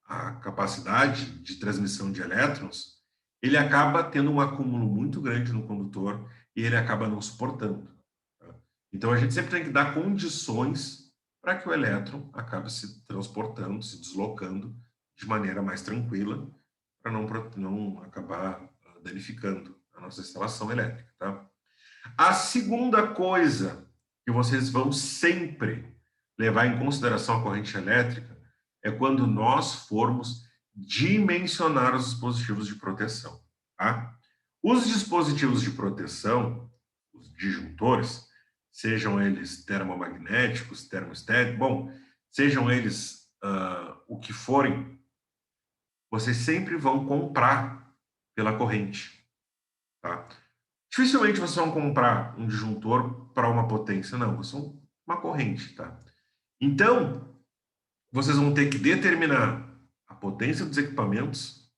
a capacidade de transmissão de elétrons, ele acaba tendo um acúmulo muito grande no condutor e ele acaba não suportando. Tá? Então, a gente sempre tem que dar condições para que o elétron acabe se transportando, se deslocando de maneira mais tranquila, para não acabar danificando a nossa instalação elétrica. Tá? A segunda coisa que vocês vão sempre levar em consideração a corrente elétrica é quando nós formos dimensionar os dispositivos de proteção. Tá? Os dispositivos de proteção, os disjuntores, sejam eles termomagnéticos, termostáticos, bom, sejam eles o que forem, vocês sempre vão comprar pela corrente. Tá? Dificilmente vocês vão comprar um disjuntor para uma potência, não, vocês vão uma corrente. Tá? Então, vocês vão ter que determinar a potência dos equipamentos,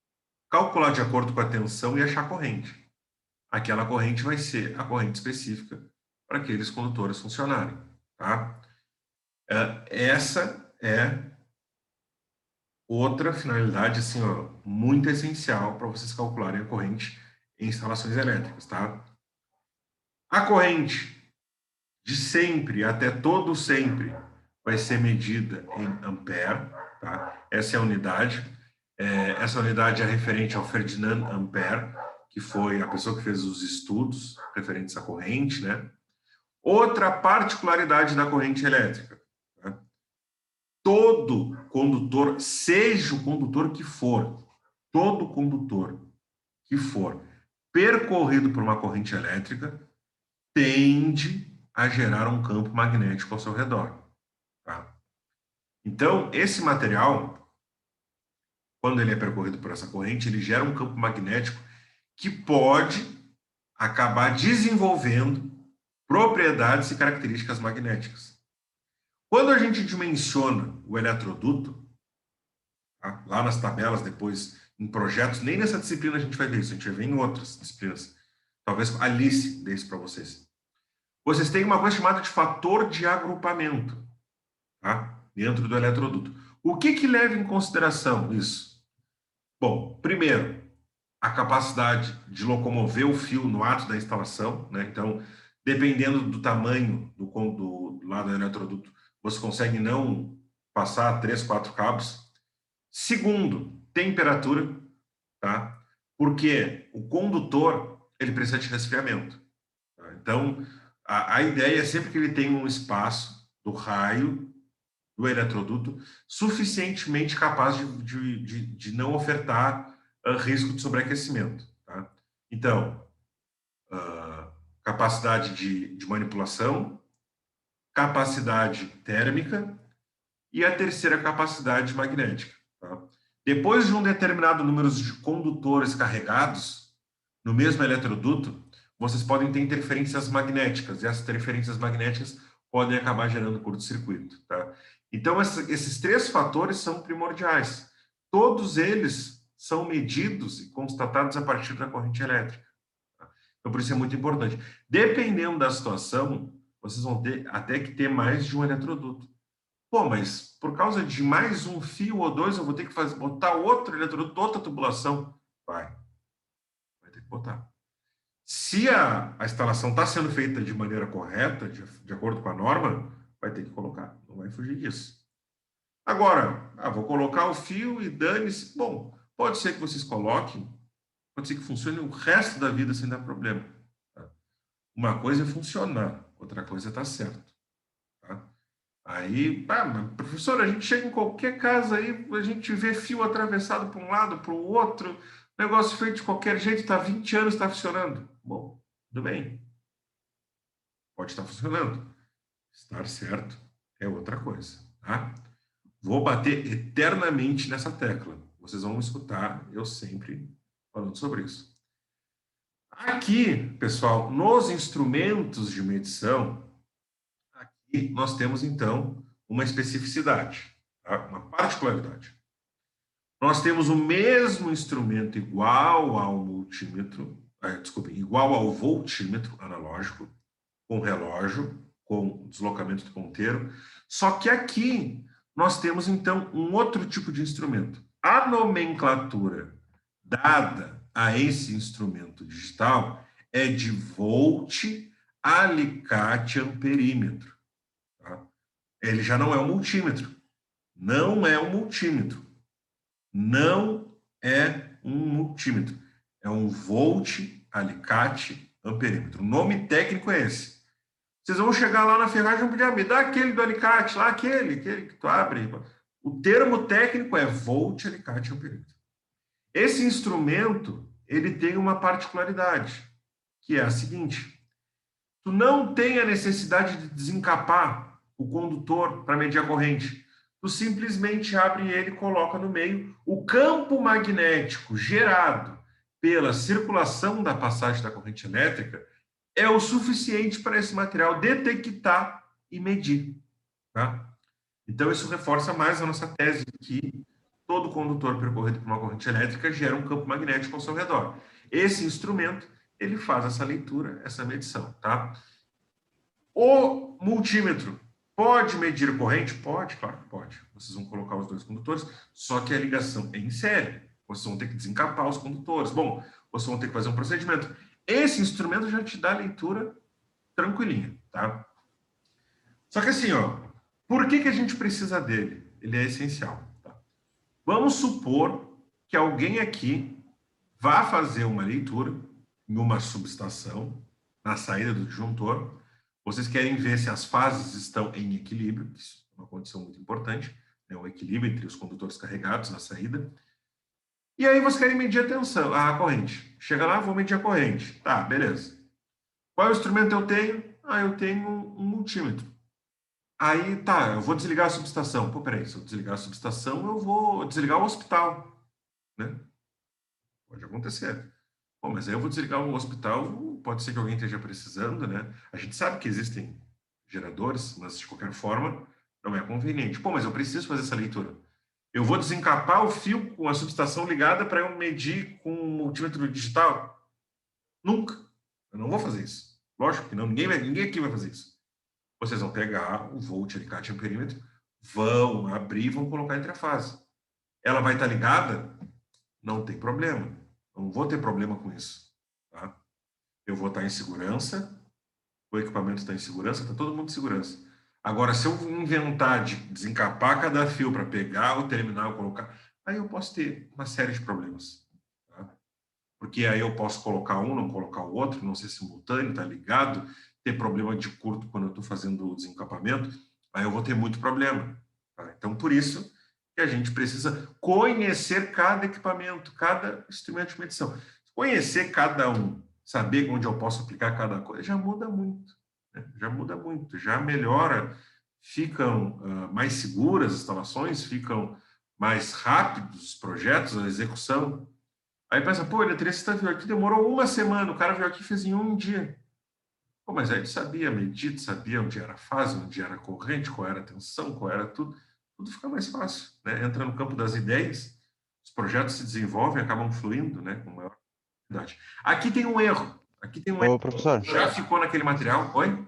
calcular de acordo com a tensão e achar a corrente. Aquela corrente vai ser a corrente específica para aqueles condutores funcionarem. Tá? Essa é outra finalidade assim, ó, muito essencial para vocês calcularem a corrente em instalações elétricas. Tá? A corrente de sempre até todo sempre vai ser medida em ampere. Tá? Essa é a unidade. Essa unidade é referente ao Ferdinand Ampère, que foi a pessoa que fez os estudos referentes à corrente, né? Outra particularidade da corrente elétrica. Tá? Todo condutor, seja o condutor que for, todo condutor que for percorrido por uma corrente elétrica tende a gerar um campo magnético ao seu redor. Tá? Então, esse material, quando ele é percorrido por essa corrente, ele gera um campo magnético que pode acabar desenvolvendo propriedades e características magnéticas. Quando a gente dimensiona o eletroduto, tá? Lá nas tabelas, depois, em projetos, nem nessa disciplina a gente vai ver isso, a gente vai ver em outras disciplinas. Talvez a Alice dê isso para vocês. Vocês têm uma coisa chamada de fator de agrupamento, tá? Dentro do eletroduto. O que leva em consideração isso? Bom, primeiro, a capacidade de locomover o fio no ato da instalação, né? Então, dependendo do tamanho do lado do eletroduto, você consegue não passar 3, 4 cabos. Segundo, temperatura, tá? Porque o condutor, ele precisa de resfriamento. Tá? Então, a ideia é sempre que ele tenha um espaço do raio do eletroduto suficientemente capaz de não ofertar risco de sobreaquecimento. Tá? Então, capacidade de manipulação, capacidade térmica e a terceira, capacidade magnética. Tá? Depois de um determinado número de condutores carregados no mesmo eletroduto, vocês podem ter interferências magnéticas, e essas interferências magnéticas podem acabar gerando curto-circuito. Tá? Então, esses 3 fatores são primordiais. Todos eles são medidos e constatados a partir da corrente elétrica. Tá? Então, por isso é muito importante. Dependendo da situação, vocês vão ter até que ter mais de um eletroduto. Pô, mas por causa de mais um fio ou 2, eu vou ter que botar outro eletroduto, outra tubulação? Vai ter que botar. Se a instalação está sendo feita de maneira correta, de acordo com a norma, vai ter que colocar, não vai fugir disso. Agora, vou colocar o fio e dane-se. Bom, pode ser que vocês coloquem, pode ser que funcione o resto da vida sem dar problema. Tá? Uma coisa é funcionar, outra coisa é estar certo. Tá? Aí, mas, professor, a gente chega em qualquer casa aí, a gente vê fio atravessado para um lado, para o outro, negócio feito de qualquer jeito, está 20 anos, está funcionando. Bom, tudo bem. Pode estar funcionando. Estar certo é outra coisa, tá? Vou bater eternamente nessa tecla. Vocês vão escutar eu sempre falando sobre isso. Aqui, pessoal, nos instrumentos de medição, aqui nós temos, então, uma especificidade, tá? Uma particularidade. Nós temos o mesmo instrumento igual ao multímetro, igual ao voltímetro analógico, com relógio, com deslocamento do ponteiro, só que aqui nós temos, então, um outro tipo de instrumento. A nomenclatura dada a esse instrumento digital é de volt, alicate, amperímetro. Tá? Ele já não é um multímetro. Não é um multímetro. Não é um multímetro. É um volt, alicate, amperímetro. O nome técnico é esse. Vocês vão chegar lá na ferragem e vão pedir, me dá aquele do alicate, lá aquele que tu abre. O termo técnico é volt, alicate, amperímetro. Esse instrumento, ele tem uma particularidade, que é a seguinte: tu não tem a necessidade de desencapar o condutor para medir a corrente. Tu simplesmente abre ele e coloca no meio. O campo magnético gerado pela circulação da passagem da corrente elétrica é o suficiente para esse material detectar e medir. Tá? Então, isso reforça mais a nossa tese que todo condutor percorrido por uma corrente elétrica gera um campo magnético ao seu redor. Esse instrumento, ele faz essa leitura, essa medição, tá? O multímetro pode medir corrente? Pode, claro que pode. Vocês vão colocar os dois condutores, só que a ligação é em série. Vocês vão ter que desencapar os condutores. Bom, vocês vão ter que fazer um procedimento. Esse instrumento já te dá a leitura tranquilinha, tá? Só que assim, ó, por que a gente precisa dele? Ele é essencial. Tá? Vamos supor que alguém aqui vá fazer uma leitura em uma subestação, na saída do disjuntor. Vocês querem ver se as fases estão em equilíbrio, isso é uma condição muito importante, né? O equilíbrio entre os condutores carregados na saída. E aí vocês querem medir a tensão, a corrente. Chega lá, vou medir a corrente. Tá, beleza. Qual instrumento eu tenho? Eu tenho um multímetro. Aí, tá, eu vou desligar a subestação. Pô, peraí, se eu desligar a subestação, eu vou desligar o hospital, né? Pode acontecer. Bom, mas aí eu vou desligar o hospital, pode ser que alguém esteja precisando, né? A gente sabe que existem geradores, mas de qualquer forma, não é conveniente. Pô, mas eu preciso fazer essa leitura. Eu vou desencapar o fio com a subestação ligada para eu medir com um multímetro digital? Nunca. Eu não vou fazer isso. Lógico que não, ninguém aqui vai fazer isso. Vocês vão pegar o volt, alicate, amperímetro, vão abrir e vão colocar entre a fase. Ela vai estar ligada? Não tem problema. Não vou ter problema com isso. Tá? Eu vou estar em segurança, o equipamento está em segurança, está todo mundo em segurança. Agora, se eu inventar de desencapar cada fio para pegar o terminal e colocar, aí eu posso ter uma série de problemas. Tá? Porque aí eu posso colocar um, não colocar o outro, não ser simultâneo, tá ligado, ter problema de curto quando eu estou fazendo o desencapamento, aí eu vou ter muito problema. Tá? Então, por isso que a gente precisa conhecer cada equipamento, cada instrumento de medição. Conhecer cada um, saber onde eu posso aplicar cada coisa, já muda muito. Né? Já muda muito, já melhora, ficam mais seguras as instalações, ficam mais rápidos os projetos, a execução. Aí pensa, pô, o eletricista veio aqui, demorou uma semana, o cara veio aqui e fez em um dia. Pô, mas aí tu sabia medir, tu sabia onde era a fase, onde era a corrente, qual era a tensão, qual era tudo. Tudo fica mais fácil, né? Entra no campo das ideias, os projetos se desenvolvem, acabam fluindo, né? Com maior qualidade. Aqui tem um erro. Aqui tem um erro. Professor. Já ficou naquele material? Oi?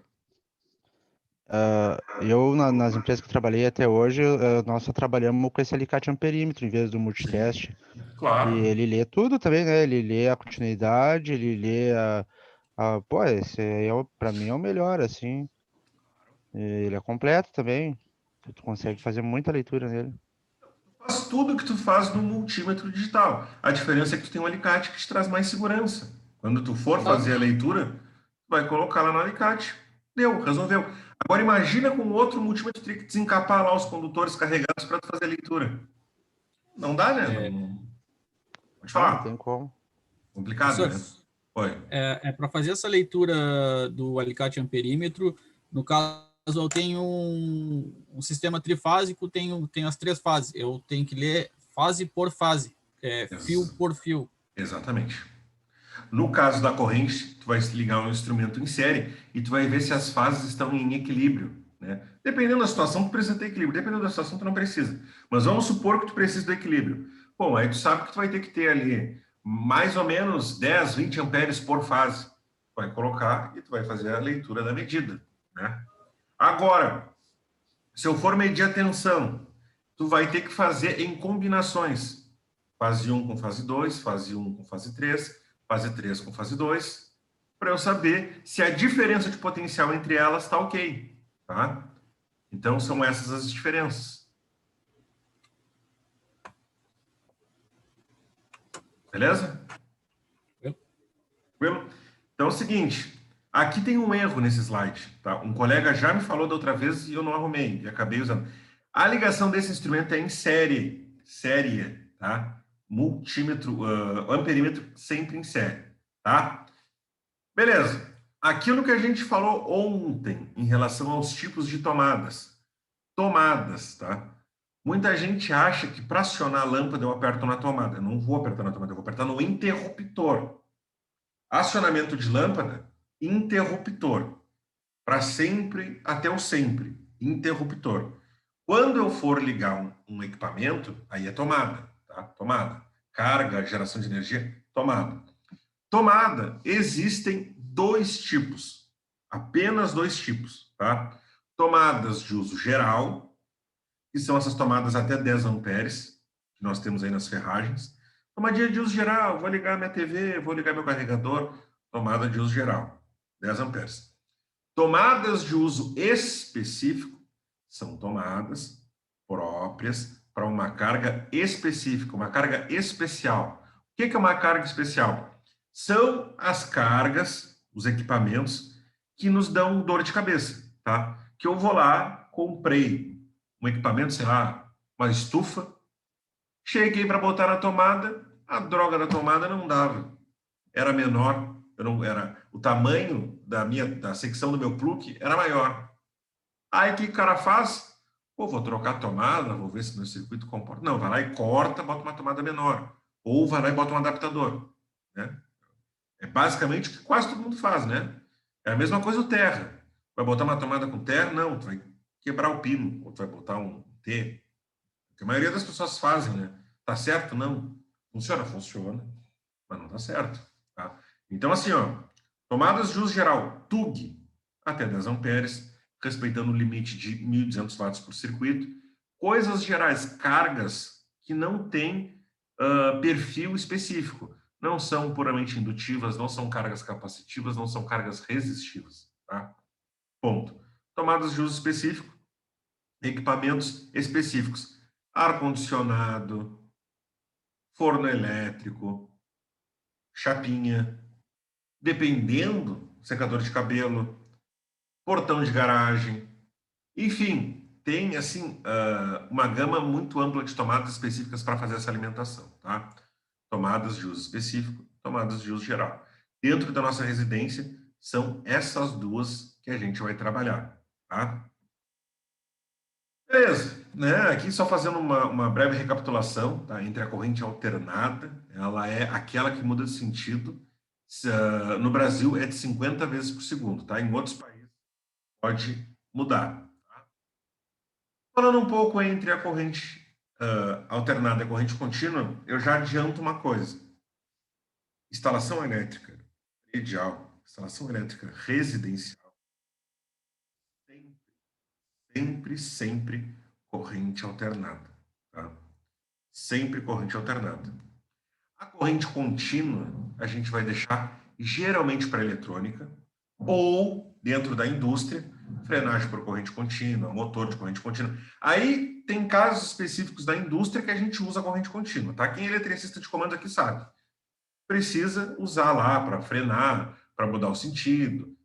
Eu, nas empresas que eu trabalhei até hoje, nós só trabalhamos com esse alicate amperímetro em vez do multiteste. Claro. E ele lê tudo também, né? Ele lê a continuidade, ele lê Pô, esse aí pra mim é o melhor, assim. Ele é completo também. Tu consegue fazer muita leitura nele. Faz tudo que tu faz no multímetro digital. A diferença é que tu tem um alicate que te traz mais segurança. Quando tu for fazer a leitura, tu vai colocar lá no alicate. Deu, resolveu. Agora imagina com outro multímetro, teria que desencapar lá os condutores carregados para tu fazer a leitura. Não dá, né? Não... Pode falar. Não tem como. Complicado, Professor, né? Oi. Para fazer essa leitura do alicate amperímetro, no caso, eu tenho um sistema trifásico, tenho as 3 fases. Eu tenho que ler fase por fase, fio por fio. Exatamente. No caso da corrente, tu vai ligar um instrumento em série e tu vai ver se as fases estão em equilíbrio, né? Dependendo da situação, tu precisa ter equilíbrio. Dependendo da situação, tu não precisa. Mas vamos supor que tu precisa do equilíbrio. Bom, aí tu sabe que tu vai ter que ter ali mais ou menos 10, 20 amperes por fase. Tu vai colocar e tu vai fazer a leitura da medida, né? Agora, se eu for medir a tensão, tu vai ter que fazer em combinações. Fase 1 com fase 2, fase 1 com fase 3, fase 3 com fase 2, para eu saber se a diferença de potencial entre elas está ok. Tá? Então, são essas as diferenças. Beleza? Tranquilo? Então, é o seguinte, aqui tem um erro nesse slide. Tá? Um colega já me falou da outra vez e eu não arrumei, e acabei usando. A ligação desse instrumento é em série, tá? Multímetro, amperímetro sempre em série, tá? Beleza. Aquilo que a gente falou ontem em relação aos tipos de tomadas. Tomadas, tá? Muita gente acha que para acionar a lâmpada eu aperto na tomada. Eu não vou apertar na tomada, eu vou apertar no interruptor. Acionamento de lâmpada, interruptor. Para sempre, até o sempre. Interruptor. Quando eu for ligar um equipamento, aí é tomada, tá? Tomada. Carga, geração de energia, tomada. Tomada, existem dois tipos. Apenas dois tipos, tá? Tomadas de uso geral, que são essas tomadas até 10 amperes, que nós temos aí nas ferragens. Tomadinha de uso geral, vou ligar minha TV, vou ligar meu carregador, tomada de uso geral, 10 amperes. Tomadas de uso específico são tomadas próprias para uma carga específica, uma carga especial. O que é uma carga especial? São as cargas, os equipamentos que nos dão dor de cabeça, tá? Que eu vou lá, comprei um equipamento, sei lá, uma estufa, cheguei para botar na tomada, a droga da tomada não dava. Era menor, o tamanho da secção do meu plug era maior. Aí o que o cara faz? Pô, vou trocar a tomada, vou ver se meu circuito comporta. Não, vai lá e corta, bota uma tomada menor. Ou vai lá e bota um adaptador, né? É basicamente o que quase todo mundo faz, né? É a mesma coisa o terra. Vai botar uma tomada com terra? Não, tu vai quebrar o pino, ou tu vai botar um T. O que a maioria das pessoas fazem, né? Tá certo? Não. Funciona? Funciona, mas não tá certo, tá? Então, assim, ó, tomadas de uso geral, TUG, até 10 amperes, respeitando o limite de 1.200 watts por circuito. Coisas gerais, cargas que não têm perfil específico. Não são puramente indutivas, não são cargas capacitivas, não são cargas resistivas, tá? Ponto. Tomadas de uso específico, equipamentos específicos. Ar-condicionado, forno elétrico, chapinha, dependendo, secador de cabelo, portão de garagem, enfim, tem assim uma gama muito ampla de tomadas específicas para fazer essa alimentação, tá? Tomadas de uso específico, tomadas de uso geral. Dentro da nossa residência, são essas duas que a gente vai trabalhar, tá? Beleza, né? Aqui só fazendo uma breve recapitulação, tá? Entre a corrente alternada, ela é aquela que muda de sentido. No Brasil é de 50 vezes por segundo, tá? Em outros países pode mudar. Tá? Falando um pouco entre a corrente alternada e a corrente contínua, eu já adianto uma coisa. Instalação elétrica predial, instalação elétrica residencial, sempre corrente alternada, tá? Sempre corrente alternada. A corrente contínua a gente vai deixar geralmente para eletrônica ou dentro da indústria, frenagem por corrente contínua, motor de corrente contínua. Aí tem casos específicos da indústria que a gente usa corrente contínua, tá? Quem é eletricista de comando aqui sabe. Precisa usar lá para frenar, para mudar o sentido.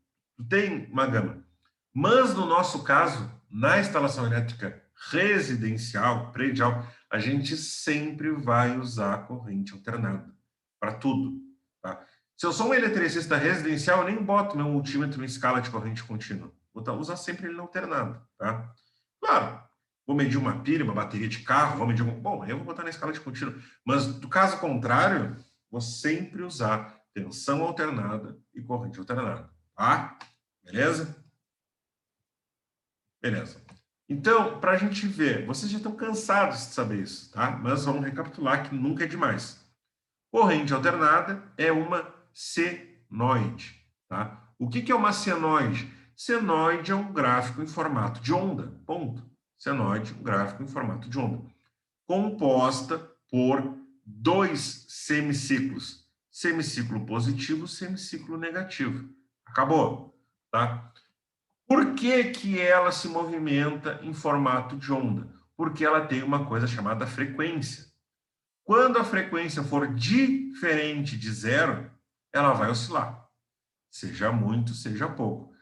Tem uma gama. Mas no nosso caso, na instalação elétrica residencial, predial, a gente sempre vai usar corrente alternada para tudo, tá? Se eu sou um eletricista residencial, eu nem boto meu multímetro em escala de corrente contínua. Vou usar sempre ele alternado, tá? Claro, vou medir uma pilha, uma bateria de carro, vou medir bom, eu vou botar na escala de contínua. Mas do caso contrário, vou sempre usar tensão alternada e corrente alternada, tá? Beleza? Beleza. Então, para a gente ver, vocês já estão cansados de saber isso, tá? Mas vamos recapitular que nunca é demais. Corrente alternada é uma senoide, tá? O que é uma senoide? Senoide é um gráfico em formato de onda, ponto. Senoide, um gráfico em formato de onda, composta por dois semiciclos, semiciclo positivo, semiciclo negativo. Acabou, tá? Por que ela se movimenta em formato de onda? Porque ela tem uma coisa chamada frequência. Quando a frequência for diferente de zero, ela vai oscilar. Seja muito, seja pouco.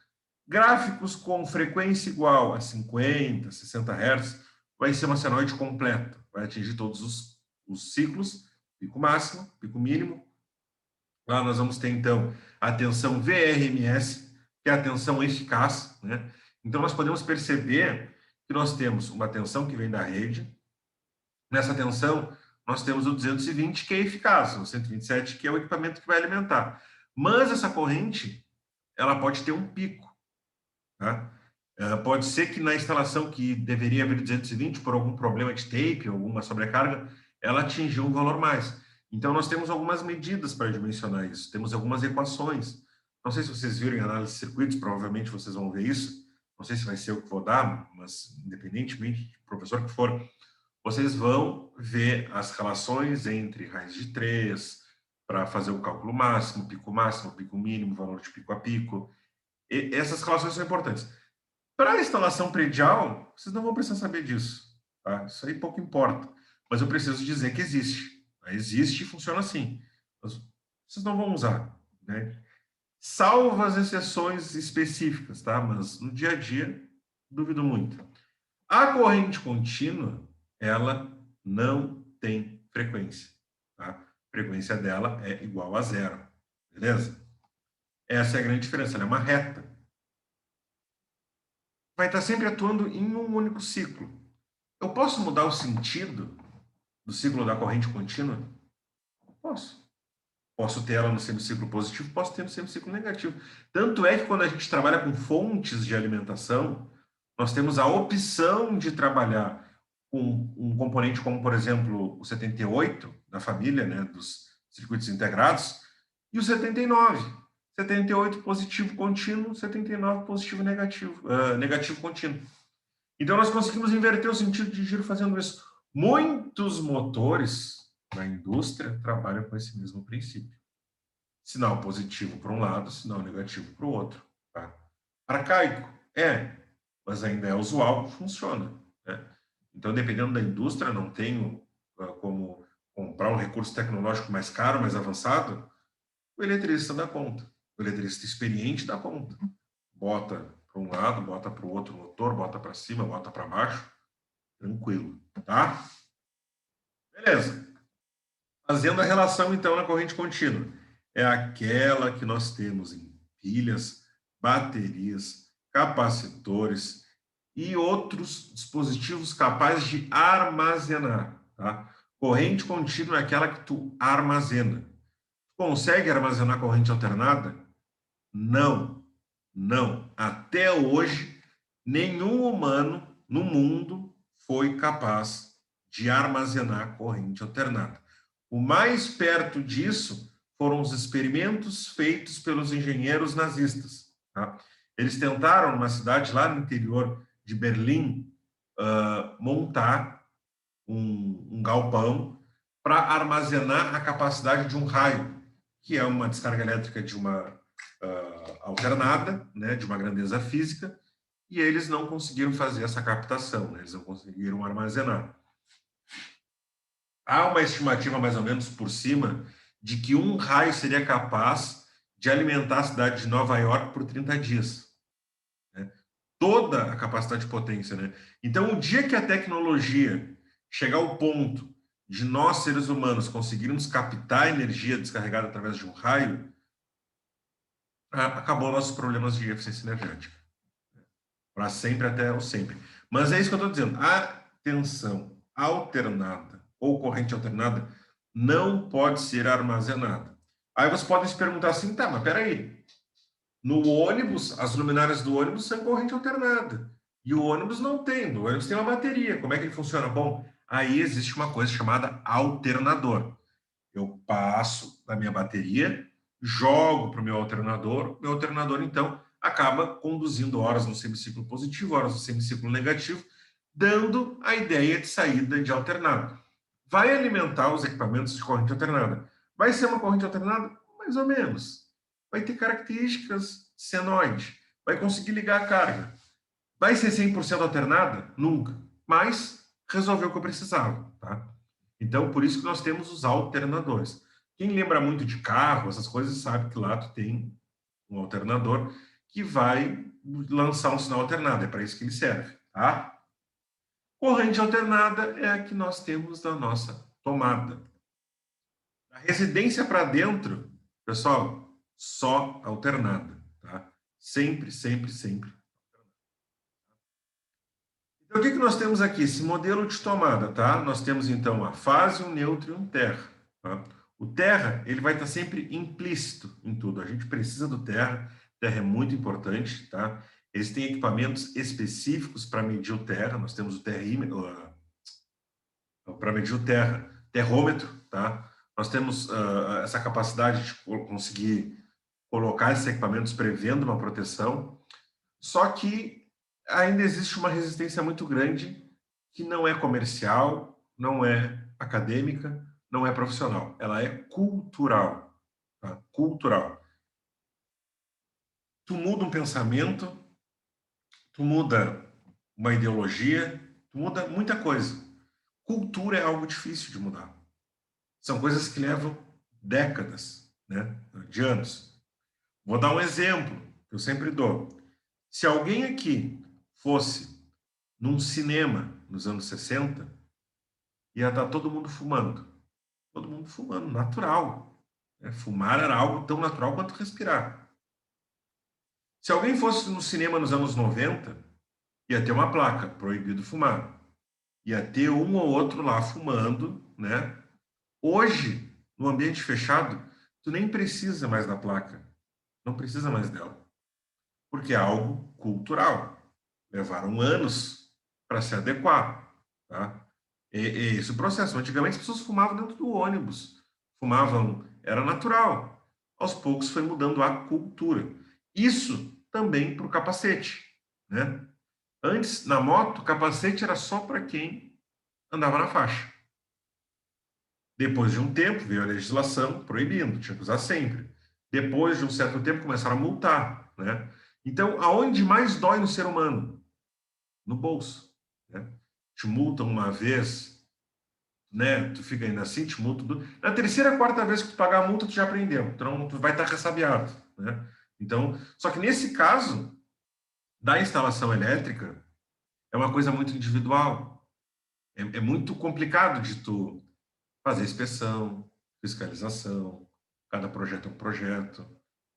Gráficos com frequência igual a 50, 60 Hz vai ser uma senoide completa, vai atingir todos os ciclos, pico máximo, pico mínimo. Lá nós vamos ter, então, a tensão VRMS, que é a tensão eficaz, né? Então, nós podemos perceber que nós temos uma tensão que vem da rede. Nessa tensão, nós temos o 220, que é eficaz, o 127, que é o equipamento que vai alimentar. Mas essa corrente, ela pode ter um pico, tá? Pode ser que na instalação que deveria haver 220, por algum problema de tape, alguma sobrecarga, ela atingiu um valor mais. Então, nós temos algumas medidas para dimensionar isso, temos algumas equações. Não sei se vocês viram em análise de circuitos, provavelmente vocês vão ver isso. Não sei se vai ser eu que vou dar, mas independentemente do professor que for, vocês vão ver as relações entre raiz de 3, para fazer o cálculo máximo, pico mínimo, valor de pico a pico. E essas relações são importantes. Para a instalação predial, vocês não vão precisar saber disso, tá? Isso aí pouco importa. Mas eu preciso dizer que existe. Existe e funciona assim. Mas vocês não vão usar, né? Salvo as exceções específicas, tá? Mas no dia a dia, duvido muito. A corrente contínua, ela não tem frequência, tá? A frequência dela é igual a 0, beleza? Essa é a grande diferença, ela é uma reta. Vai estar sempre atuando em um único ciclo. Eu posso mudar o sentido do ciclo da corrente contínua? Posso. Posso ter ela no semiciclo positivo, posso ter no semiciclo negativo. Tanto é que quando a gente trabalha com fontes de alimentação, nós temos a opção de trabalhar com um componente como, por exemplo, o 78 da família, né, dos circuitos integrados, e o 79. 78 positivo contínuo, 79 positivo negativo, negativo contínuo. Então, nós conseguimos inverter o sentido de giro fazendo isso. Muitos motores na indústria trabalham com esse mesmo princípio. Sinal positivo para um lado, sinal negativo para o outro. Tá? Arcaico? Mas ainda é usual, funciona. Né? Então, dependendo da indústria, não tenho como comprar um recurso tecnológico mais caro, mais avançado, o eletricista dá conta. O eletricista experiente dá conta. Bota para um lado, bota para o outro motor, bota para cima, bota para baixo. Tranquilo, tá? Beleza. Fazendo a relação, então, na corrente contínua. É aquela que nós temos em pilhas, baterias, capacitores e outros dispositivos capazes de armazenar, tá? Corrente contínua é aquela que tu armazena. Consegue armazenar corrente alternada? Não. Até hoje, nenhum humano no mundo foi capaz de armazenar corrente alternada. O mais perto disso foram os experimentos feitos pelos engenheiros nazistas. Tá? Eles tentaram, numa cidade lá no interior de Berlim, montar um galpão para armazenar a capacidade de um raio, que é uma descarga elétrica de uma alternada, né, de uma grandeza física, e eles não conseguiram fazer essa captação, né, eles não conseguiram armazenar. Há uma estimativa, mais ou menos por cima, de que um raio seria capaz de alimentar a cidade de Nova York por 30 dias. Né? Toda a capacidade de potência. Né? Então, o dia que a tecnologia chegar ao ponto de nós, seres humanos, conseguirmos captar a energia descarregada através de um raio, acabou nossos problemas de eficiência energética. Para sempre, até o sempre. Mas é isso que eu estou dizendo. A tensão alternada ou corrente alternada não pode ser armazenada. Aí vocês podem se perguntar assim, tá, mas peraí. No ônibus, as luminárias do ônibus são corrente alternada. E o ônibus não tem. O ônibus tem uma bateria. Como é que ele funciona? Bom, aí existe uma coisa chamada alternador. Eu passo da minha bateria, jogo para o meu alternador, então, acaba conduzindo horas no semiciclo positivo, horas no semiciclo negativo, dando a ideia de saída de alternado. Vai alimentar os equipamentos de corrente alternada. Vai ser uma corrente alternada? Mais ou menos. Vai ter características senoide. Vai conseguir ligar a carga. Vai ser 100% alternada? Nunca. Mas resolveu o que eu precisava, tá? Então, por isso que nós temos os alternadores. Quem lembra muito de carro, essas coisas, sabe que lá tu tem um alternador que vai lançar um sinal alternado. É para isso que ele serve, tá? Corrente alternada é a que nós temos na nossa tomada. A residência para dentro, pessoal, só alternada, tá? Sempre, sempre, sempre. Então, o que nós temos aqui? Esse modelo de tomada, tá? Nós temos, então, a fase, um neutro e um terra, tá? O terra, ele vai estar sempre implícito em tudo. A gente precisa do terra. Terra é muito importante, tá? Existem equipamentos específicos para medir o terra. Nós temos o terrímetro, para medir o terrômetro, tá? Nós temos essa capacidade de conseguir colocar esses equipamentos prevendo uma proteção, só que ainda existe uma resistência muito grande que não é comercial, não é acadêmica, não é profissional, ela é cultural, tá? Cultural. Tu muda um pensamento, tu muda uma ideologia, tu muda muita coisa. Cultura é algo difícil de mudar. São coisas que levam décadas, né, de anos. Vou dar um exemplo que eu sempre dou. Se alguém aqui fosse num cinema nos anos 60, ia estar todo mundo fumando. Todo mundo fumando, natural. Né? Fumar era algo tão natural quanto respirar. Se alguém fosse no cinema nos anos 90, ia ter uma placa, proibido fumar. Ia ter um ou outro lá fumando, né? Hoje, no ambiente fechado, tu nem precisa mais da placa. Não precisa mais dela. Porque é algo cultural. Levaram anos para se adequar, tá? E esse processo. Antigamente as pessoas fumavam dentro do ônibus. Fumavam, era natural. Aos poucos foi mudando a cultura. Isso também para o capacete, né? Antes, na moto, o capacete era só para quem andava na faixa. Depois de um tempo, veio a legislação proibindo, tinha que usar sempre. Depois de um certo tempo, começaram a multar, né? Então, aonde mais dói no ser humano? No bolso, né? Te multam uma vez, né? Tu fica ainda assim, te multam. Na terceira, quarta vez que tu pagar a multa, tu já aprendeu. Então, tu vai estar ressabiado, né? Então, só que nesse caso, da instalação elétrica, é uma coisa muito individual. É muito complicado de tu fazer inspeção, fiscalização, cada projeto é um projeto,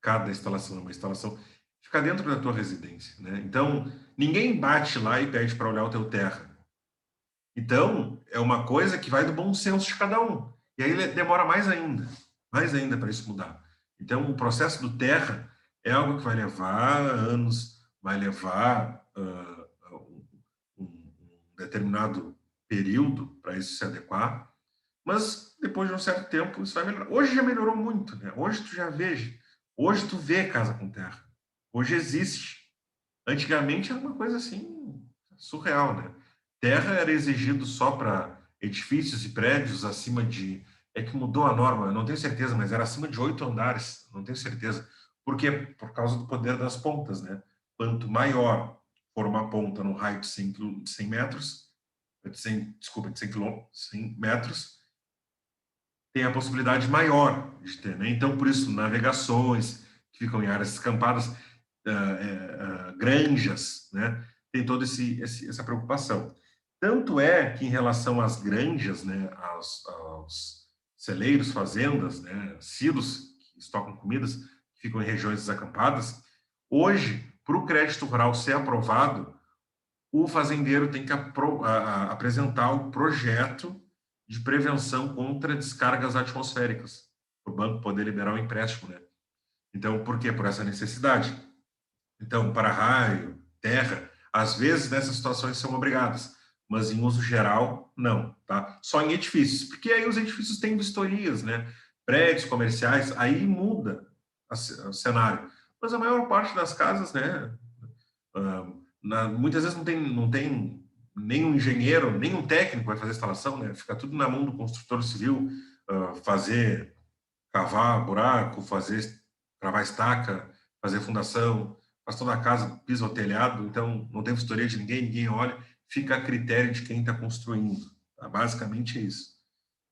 cada instalação é uma instalação, fica dentro da tua residência, né? Então, ninguém bate lá e pede para olhar o teu terra. Então, é uma coisa que vai do bom senso de cada um. E aí demora mais ainda para isso mudar. Então, o processo do terra é algo que vai levar anos, vai levar um determinado período para isso se adequar, mas depois de um certo tempo isso vai melhorar. Hoje já melhorou muito, né? Hoje tu vê casa com terra. Hoje existe. Antigamente era uma coisa assim surreal, né? Terra era exigido só para edifícios e prédios acima de, é que mudou a norma, eu não tenho certeza, mas era acima de 8 andares, não tenho certeza. Por quê? Por causa do poder das pontas, né? Quanto maior for uma ponta no raio de 100 metros, de 100 metros, tem a possibilidade maior de ter, né? Então, por isso, navegações que ficam em áreas descampadas, granjas, né? Tem toda essa preocupação. Tanto é que, em relação às granjas, né, aos celeiros, fazendas, né, silos que estocam comidas, que ficam em regiões desacampadas, hoje, para o crédito rural ser aprovado, o fazendeiro tem que apresentar o projeto de prevenção contra descargas atmosféricas, para o banco poder liberar o empréstimo, né? Então, por quê? Por essa necessidade. Então, para-raio, terra, às vezes nessas situações são obrigadas, mas em uso geral, não, tá? Só em edifícios, porque aí os edifícios têm vistorias, né? Prédios comerciais, aí muda o cenário. Mas a maior parte das casas, né? Muitas vezes não tem nenhum engenheiro, nenhum técnico vai fazer a instalação, né? Fica tudo na mão do construtor civil, cavar buraco, cravar estaca, fazer fundação, faz toda a casa, piso ao telhado, então não tem vistoria de ninguém olha, fica a critério de quem está construindo. Tá? Basicamente é isso.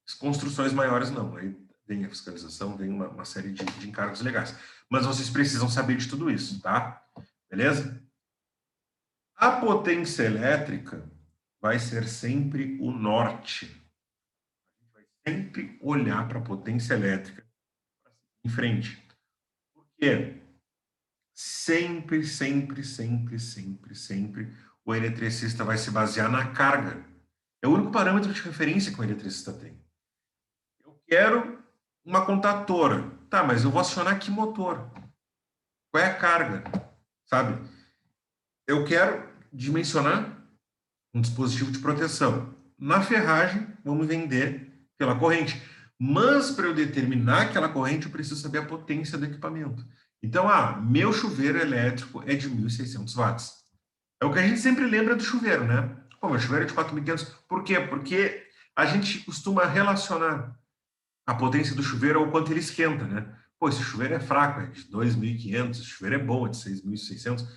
As construções maiores não, aí tem a fiscalização, tem uma série de encargos legais. Mas vocês precisam saber de tudo isso, tá? Beleza? A potência elétrica vai ser sempre o norte. A gente vai sempre olhar para a potência elétrica em frente. Por quê? Sempre, sempre, sempre, sempre, sempre, o eletricista vai se basear na carga. É o único parâmetro de referência que o eletricista tem. Eu quero uma contatora. Tá, mas eu vou acionar que motor? Qual é a carga? Sabe? Eu quero dimensionar um dispositivo de proteção. Na ferragem, vamos vender pela corrente. Mas para eu determinar aquela corrente, eu preciso saber a potência do equipamento. Então, meu chuveiro elétrico é de 1.600 watts. É o que a gente sempre lembra do chuveiro, né? Pô, meu chuveiro é de 4.500. Por quê? Porque a gente costuma relacionar a potência do chuveiro ao quanto ele esquenta, né? Pô, esse chuveiro é fraco, é de 2.500, esse chuveiro é bom, é de 6.600.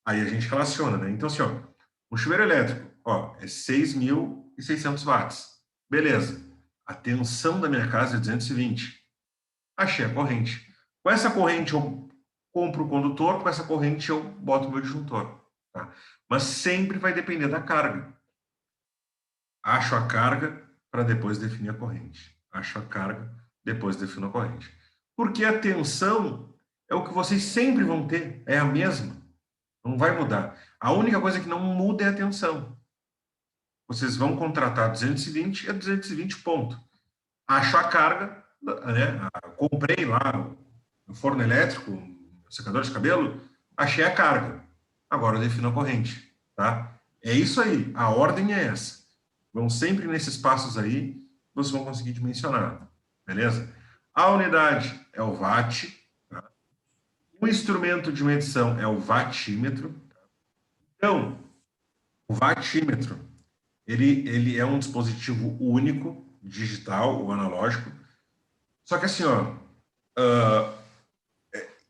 Aí a gente relaciona, né? Então, assim, ó, um chuveiro elétrico, ó, é 6.600 watts. Beleza. A tensão da minha casa é 220. Achei a corrente. Com essa corrente eu compro o condutor, com essa corrente eu boto o meu disjuntor. Tá? Mas sempre vai depender da carga. Acho a carga para depois definir a corrente. Acho a carga, depois defino a corrente. Porque a tensão é o que vocês sempre vão ter, é a mesma. Não vai mudar. A única coisa que não muda é a tensão. Vocês vão contratar 220 é 220 ponto. Acho a carga, né? Comprei lá no forno elétrico, no secador de cabelo, achei a carga. Agora eu defino a corrente, tá? É isso aí, a ordem é essa. Vão sempre nesses passos aí, vocês vão conseguir dimensionar, beleza? A unidade é o watt, tá? O instrumento de medição é o wattímetro. Então, o wattímetro, ele é um dispositivo único, digital ou analógico. Só que assim, ó,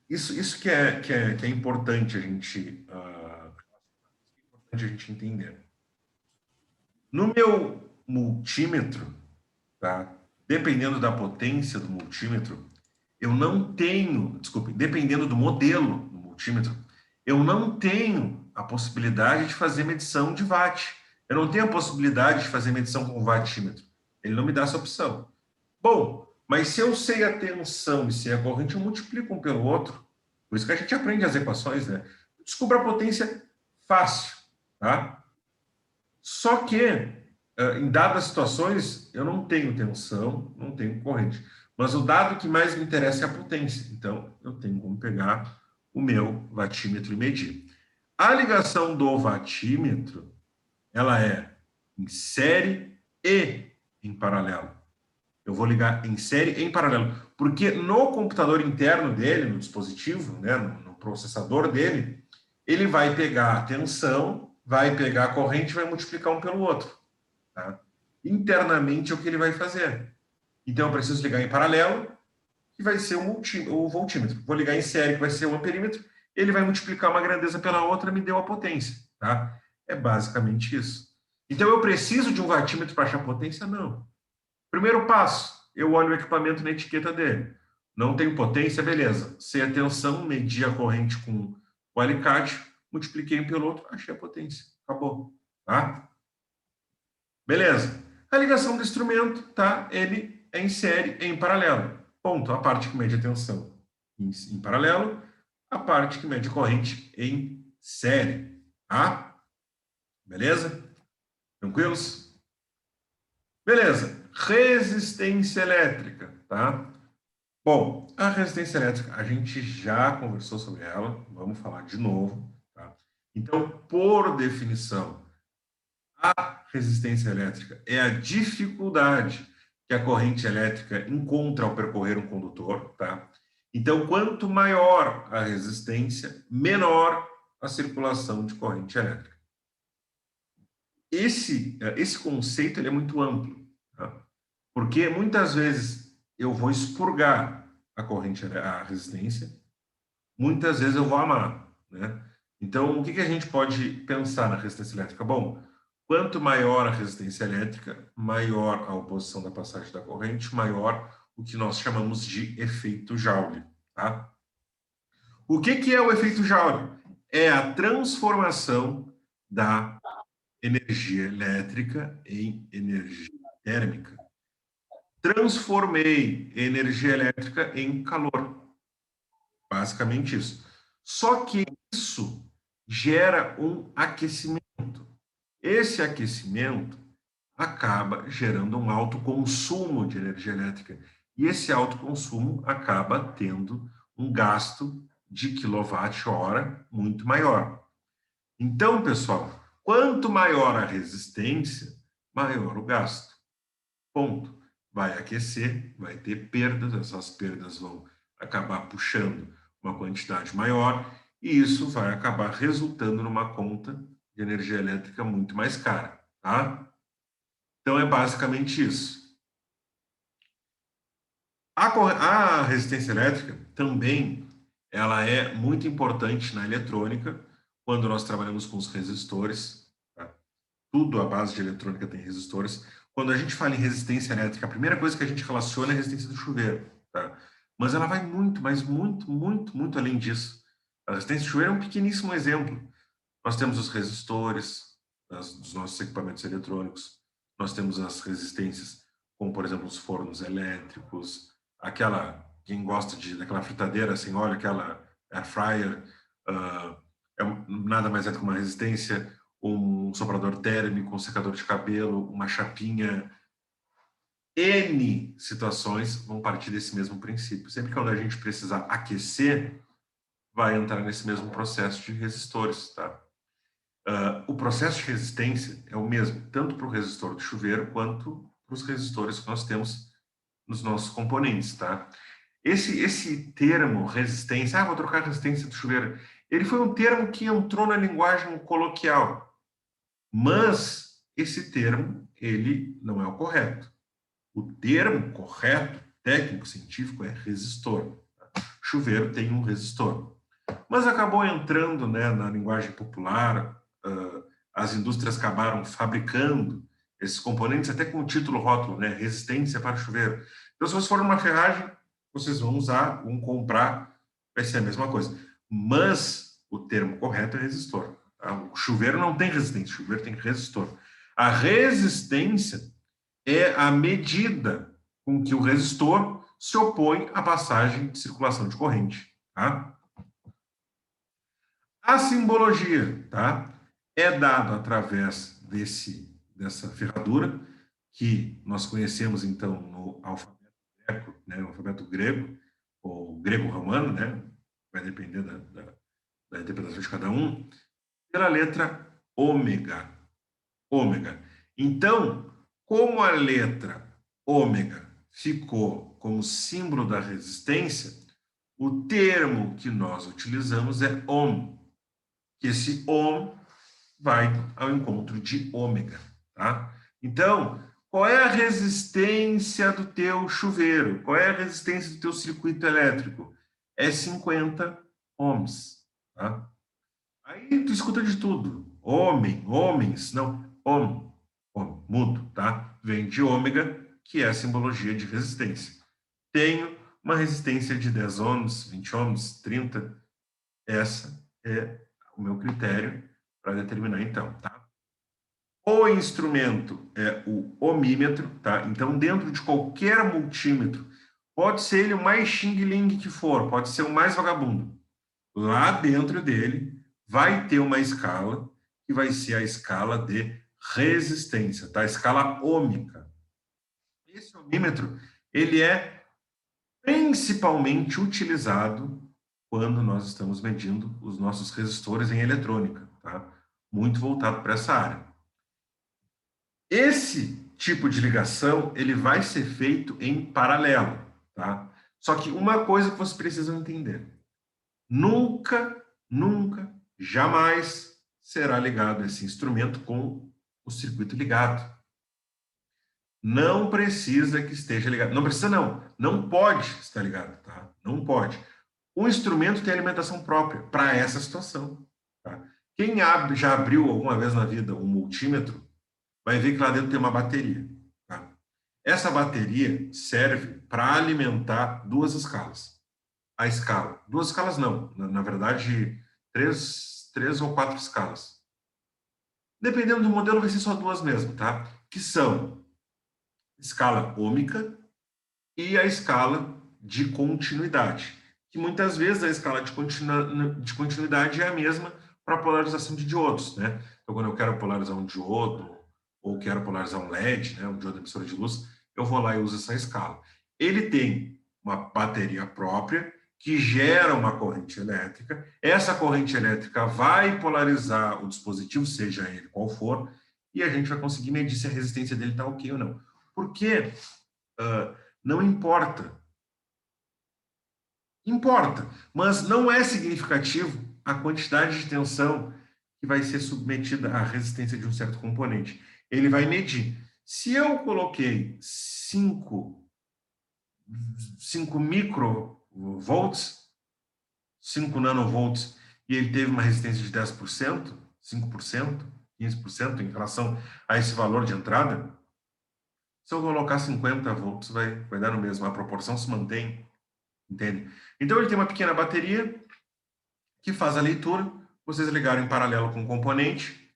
isso que é importante a gente entender. No meu multímetro, tá? Dependendo da potência do multímetro, eu não tenho, desculpe, dependendo do modelo do multímetro, eu não tenho a possibilidade de fazer medição de watt. Eu não tenho a possibilidade de fazer medição com wattímetro. Ele não me dá essa opção. Bom, mas se eu sei a tensão e sei a corrente, eu multiplico um pelo outro. Por isso que a gente aprende as equações, né? Eu descubro a potência fácil, tá? Só que, em dadas situações, eu não tenho tensão, não tenho corrente. Mas o dado que mais me interessa é a potência. Então, eu tenho como pegar o meu wattímetro e medir. A ligação do wattímetro, ela é em série e em paralelo. Eu vou ligar em série e em paralelo. Porque no computador interno dele, no dispositivo, né, no processador dele, ele vai pegar a tensão, vai pegar a corrente e vai multiplicar um pelo outro. Tá? Internamente é o que ele vai fazer. Então eu preciso ligar em paralelo, que vai ser o voltímetro. Vou ligar em série, que vai ser o amperímetro. Ele vai multiplicar uma grandeza pela outra, me deu a potência. Tá? É basicamente isso. Então eu preciso de um wattímetro para achar potência? Não. Primeiro passo, eu olho o equipamento na etiqueta dele. Não tem potência, beleza. Sei a tensão, medi a corrente com o alicate, multipliquei um pelo outro, achei a potência. Acabou. Tá? Beleza. A ligação do instrumento, tá? Ele é em série e em paralelo. Ponto. A parte que mede a tensão em paralelo, a parte que mede a corrente em série. Tá? Beleza? Tranquilos? Beleza. Resistência elétrica, tá? Bom, a resistência elétrica, a gente já conversou sobre ela, vamos falar de novo, tá? Então, por definição, a resistência elétrica é a dificuldade que a corrente elétrica encontra ao percorrer um condutor, tá? Então, quanto maior a resistência, menor a circulação de corrente elétrica. Esse conceito ele é muito amplo, tá? Porque muitas vezes eu vou expurgar a corrente, a resistência, muitas vezes eu vou amar, né? Então, o que a gente pode pensar na resistência elétrica? Bom, quanto maior a resistência elétrica, maior a oposição da passagem da corrente, maior o que nós chamamos de efeito Joule, tá? O que é o efeito Joule? É a transformação da energia elétrica em energia térmica. Transformei energia elétrica em calor. Basicamente isso. Só que isso gera um aquecimento. Esse aquecimento acaba gerando um alto consumo de energia elétrica. E esse alto consumo acaba tendo um gasto de quilowatt-hora muito maior. Então, pessoal, quanto maior a resistência, maior o gasto. Ponto. Vai aquecer, vai ter perdas, essas perdas vão acabar puxando uma quantidade maior e isso vai acabar resultando numa conta de energia elétrica muito mais cara, tá? Então é basicamente isso. A resistência elétrica também ela é muito importante na eletrônica quando nós trabalhamos com os resistores. Tá? Tudo à base de eletrônica tem resistores. Quando a gente fala em resistência elétrica, a primeira coisa que a gente relaciona é a resistência do chuveiro. Tá? Mas ela vai muito, mas muito além disso. A resistência do chuveiro é um pequeníssimo exemplo. Nós temos os resistores dos nossos equipamentos eletrônicos, nós temos as resistências, como por exemplo os fornos elétricos, quem gosta daquela fritadeira sem óleo, aquela air fryer, nada mais é do que uma resistência, um soprador térmico, um secador de cabelo, uma chapinha. N situações vão partir desse mesmo princípio. Sempre que a gente precisar aquecer, vai entrar nesse mesmo processo de resistores, tá? O processo de resistência é o mesmo, tanto para o resistor do chuveiro quanto para os resistores que nós temos nos nossos componentes, tá? Esse termo, resistência, vou trocar a resistência do chuveiro, ele foi um termo que entrou na linguagem coloquial, mas esse termo, ele não é o correto. O termo correto, técnico, científico, é resistor. Tá? Chuveiro tem um resistor. Mas acabou entrando, né, na linguagem popular, as indústrias acabaram fabricando esses componentes até com o título rótulo, né, resistência para chuveiro. Então, se vocês forem numa ferragem, vocês vão usar, vão comprar, vai ser a mesma coisa. Mas o termo correto é resistor. Tá? O chuveiro não tem resistência, o chuveiro tem resistor. A resistência é a medida com que o resistor se opõe à passagem de circulação de corrente. Tá? A simbologia, tá? É dado através dessa ferradura, que nós conhecemos, então, no alfabeto greco, né? O alfabeto grego, ou grego-romano, né? Vai depender da interpretação de cada um, pela letra ômega. Ômega. Então, como a letra ômega ficou como símbolo da resistência, o termo que nós utilizamos é ohm, que esse ohm vai ao encontro de ômega, tá? Então, qual é a resistência do teu chuveiro? Qual é a resistência do teu circuito elétrico? É 50 ohms, tá? Aí tu escuta de tudo. Homens, não, ohm, mudo, tá? Vem de ômega, que é a simbologia de resistência. Tenho uma resistência de 10 ohms, 20 ohms, 30. Essa é o meu critério para determinar, então, tá? O instrumento é o ohmímetro, tá? Então, dentro de qualquer multímetro, pode ser ele o mais xing-ling que for, pode ser o mais vagabundo. Lá dentro dele vai ter uma escala que vai ser a escala de resistência, tá? A escala ômica. Esse ohmímetro, ele é principalmente utilizado quando nós estamos medindo os nossos resistores em eletrônica, tá? Muito voltado para essa área. Esse tipo de ligação, ele vai ser feito em paralelo, tá? Só que uma coisa que vocês precisam entender, nunca, jamais será ligado esse instrumento com o circuito ligado. Não precisa que esteja ligado. Não precisa não pode estar ligado, tá? Não pode. O instrumento tem alimentação própria para essa situação. Tá? Quem já abriu alguma vez na vida um multímetro, vai ver que lá dentro tem uma bateria. Tá? Essa bateria serve para alimentar duas escalas. Duas escalas não, na verdade, três ou quatro escalas. Dependendo do modelo, vai ser só duas mesmo, tá? Que são escala ômica e a escala de continuidade. Que muitas vezes a escala de continuidade é a mesma para polarização de diodos, né? Então, quando eu quero polarizar um diodo ou quero polarizar um LED, né, um diodo emissor de luz, eu vou lá e uso essa escala. Ele tem uma bateria própria que gera uma corrente elétrica. Essa corrente elétrica vai polarizar o dispositivo, seja ele qual for, e a gente vai conseguir medir se a resistência dele está ok ou não. Por quê? Não importa. Importa, mas não é significativo a quantidade de tensão que vai ser submetida à resistência de um certo componente. Ele vai medir. Se eu coloquei 5 microvolts, 5 nanovolts, e ele teve uma resistência de 10%, 5%, 15% em relação a esse valor de entrada, se eu colocar 50 volts, vai dar no mesmo. A proporção se mantém, entende? Então, ele tem uma pequena bateria que faz a leitura. Vocês ligaram em paralelo com o componente,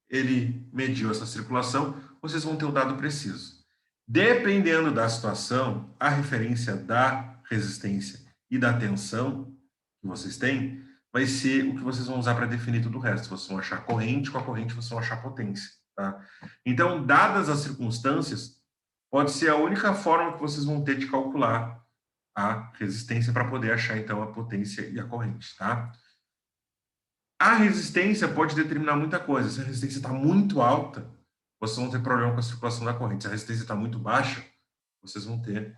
ele mediu essa circulação, vocês vão ter o dado preciso. Dependendo da situação, a referência da resistência e da tensão que vocês têm vai ser o que vocês vão usar para definir tudo o resto. Vocês vão achar corrente, com a corrente vocês vão achar potência. Tá? Então, dadas as circunstâncias, pode ser a única forma que vocês vão ter de calcular a resistência para poder achar, então, a potência e a corrente. Tá? A resistência pode determinar muita coisa. Se a resistência está muito alta, vocês vão ter problema com a circulação da corrente. Se a resistência está muito baixa, vocês vão ter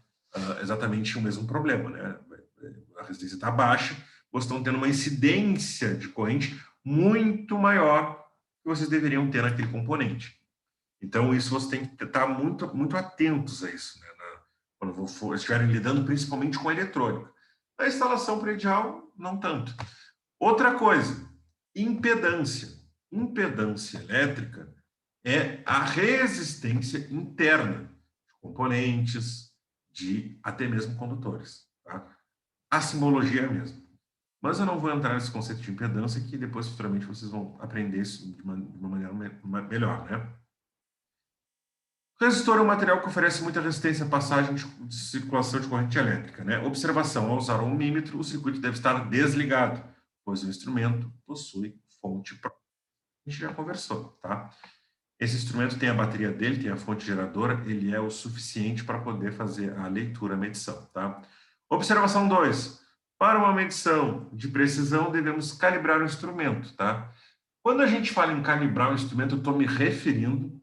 exatamente o mesmo problema, né? A resistência está baixa, vocês estão tendo uma incidência de corrente muito maior que vocês deveriam ter naquele componente. Então, isso vocês têm que estar muito, muito atentos a isso, né? Quando estiverem lidando principalmente com a eletrônica. A instalação predial, não tanto. Outra coisa, impedância. Impedância elétrica é a resistência interna de componentes, de até mesmo condutores. Tá? A simbologia é a mesma. Mas eu não vou entrar nesse conceito de impedância, que depois, futuramente, vocês vão aprender isso de uma maneira melhor. Né? O resistor é um material que oferece muita resistência à passagem de circulação de corrente elétrica. Né? Observação: ao usar um ohmímetro, o circuito deve estar desligado, pois o instrumento possui fonte própria. A gente já conversou, tá? Esse instrumento tem a bateria dele, tem a fonte geradora, ele é o suficiente para poder fazer a leitura, a medição, tá? Observação 2. Para uma medição de precisão, devemos calibrar o instrumento, tá? Quando a gente fala em calibrar o instrumento, eu estou me referindo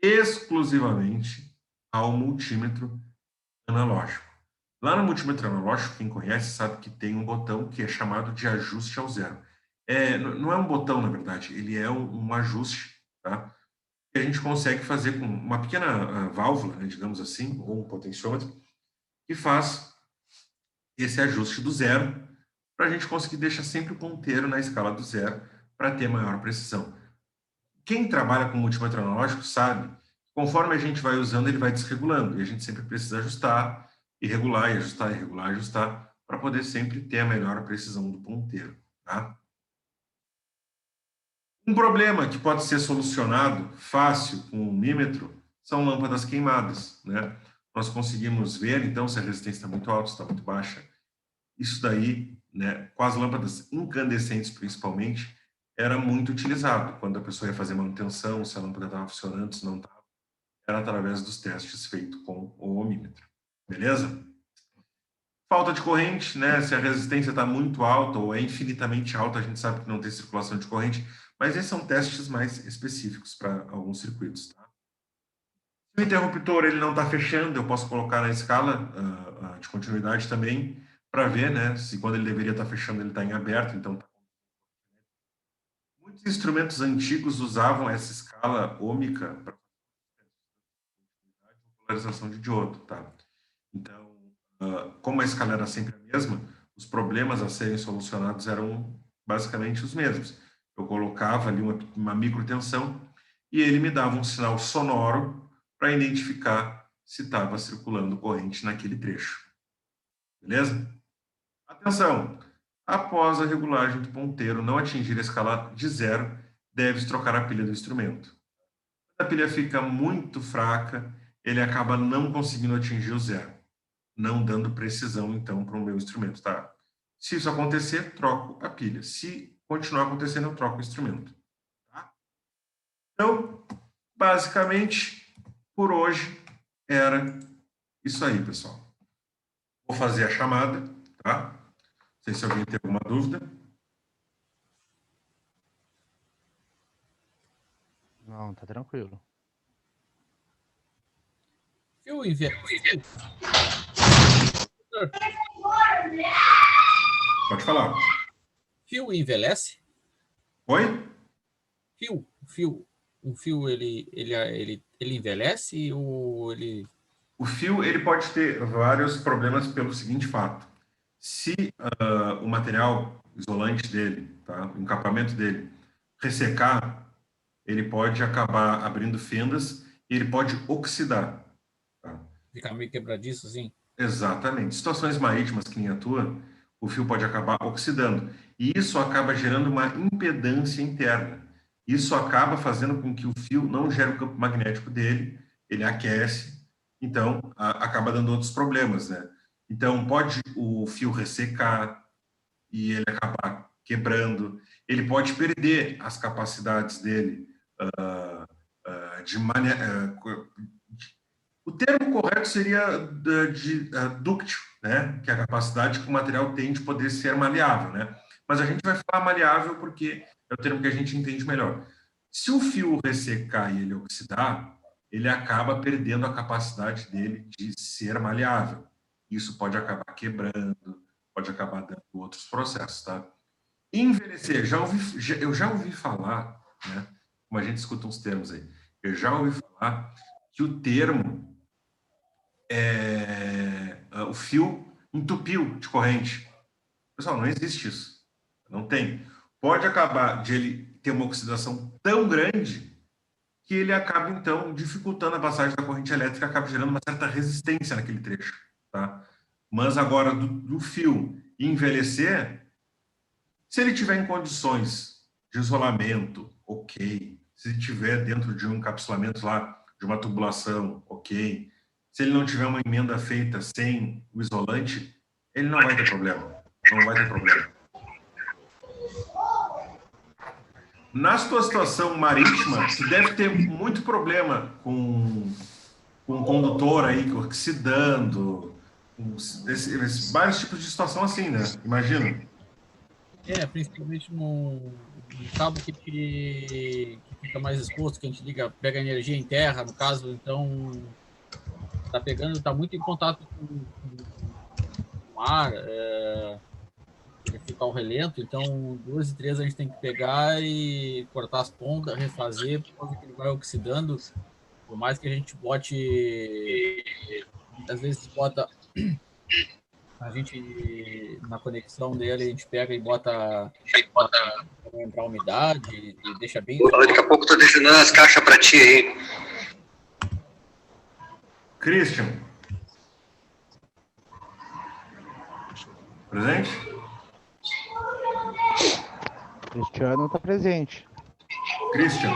exclusivamente ao multímetro analógico. Lá no multímetro analógico, quem conhece sabe que tem um botão que é chamado de ajuste ao zero. Não é um botão, na verdade, ele é um ajuste, tá? Que a gente consegue fazer com uma pequena válvula, né, digamos assim, ou um potenciômetro, que faz esse ajuste do zero, para a gente conseguir deixar sempre o ponteiro na escala do zero, para ter maior precisão. Quem trabalha com multímetro analógico sabe, conforme a gente vai usando, ele vai desregulando, e a gente sempre precisa ajustar, e regular, e ajustar, e regular, e ajustar, para poder sempre ter a melhor precisão do ponteiro, tá? Um problema que pode ser solucionado fácil com um ohmímetro são lâmpadas queimadas, né? Nós conseguimos ver, então, se a resistência está muito alta, se está muito baixa. Isso daí, né, com as lâmpadas incandescentes, principalmente, era muito utilizado. Quando a pessoa ia fazer manutenção, se a lâmpada estava funcionando, se não estava, era através dos testes feitos com o ohmímetro. Beleza? Falta de corrente, né? Se a resistência está muito alta ou é infinitamente alta, a gente sabe que não tem circulação de corrente, mas esses são testes mais específicos para alguns circuitos. Tá? Se o interruptor ele não está fechando, eu posso colocar na escala de continuidade também, para ver, né, se quando ele deveria estar fechando ele está em aberto. Então, muitos instrumentos antigos usavam essa escala ômica para polarização de diodo. Tá? Então, como a escala era sempre a mesma, os problemas a serem solucionados eram basicamente os mesmos. Eu colocava ali uma microtensão e ele me dava um sinal sonoro para identificar se estava circulando corrente naquele trecho. Beleza? Atenção! Após a regulagem do ponteiro não atingir a escala de zero, deve trocar a pilha do instrumento. Quando a pilha fica muito fraca, ele acaba não conseguindo atingir o zero, não dando precisão, então, para o meu instrumento, tá? Se isso acontecer, troco a pilha. Se continuar acontecendo, eu troco o instrumento. Tá? Então, basicamente, por hoje, era isso aí, pessoal. Vou fazer a chamada, tá? Não sei se alguém tem alguma dúvida. Não, tá tranquilo. Fio envelhece. Pode falar. Fio envelhece? Oi? O fio ele envelhece ou ele... O fio ele pode ter vários problemas pelo seguinte fato. Se o material isolante dele, tá, o encapamento dele, ressecar, ele pode acabar abrindo fendas e ele pode oxidar. Tá? Ficar meio quebradiço, assim? Exatamente. Situações marítimas que nem a tua, o fio pode acabar oxidando. E isso acaba gerando uma impedância interna. Isso acaba fazendo com que o fio não gere o campo magnético dele, ele aquece, então acaba dando outros problemas, né? Então pode o fio ressecar e ele acabar quebrando. Ele pode perder as capacidades dele de maneira o termo correto seria de dúctil, né? Que é a capacidade que o material tem de poder ser maleável, né? Mas a gente vai falar maleável porque é o termo que a gente entende melhor. Se o fio ressecar e ele oxidar, ele acaba perdendo a capacidade dele de ser maleável. Isso pode acabar quebrando, pode acabar dando outros processos, tá? Envelhecer, eu já ouvi falar, né? Como a gente escuta uns termos aí, eu já ouvi falar que o termo o fio entupiu de corrente. Pessoal, não existe isso. Não tem. Pode acabar de ele ter uma oxidação tão grande que ele acaba, então, dificultando a passagem da corrente elétrica, acaba gerando uma certa resistência naquele trecho. Tá? Mas agora, do fio envelhecer, se ele tiver em condições de isolamento, ok. Se ele tiver dentro de um encapsulamento lá, de uma tubulação, ok. Se ele não tiver uma emenda feita sem o isolante, ele não vai ter problema. Não vai ter problema. Na sua situação marítima, tu deve ter muito problema com o condutor aí oxidando, vários tipos de situação assim, né? Imagina. Principalmente no cabo que fica mais exposto, que a gente liga, pega energia em terra, no caso, então tá pegando, tá muito em contato com o ar, ele fica ao relento, então 2 e 3 a gente tem que pegar e cortar as pontas, refazer, por causa que ele vai oxidando, por mais que a gente bote, às vezes bota a gente na conexão dele, a gente pega e bota para entrar umidade e deixa bem. Daqui a pouco tô deixando as caixas para ti aí. Christian. Presente? Cristiano está presente. Christian?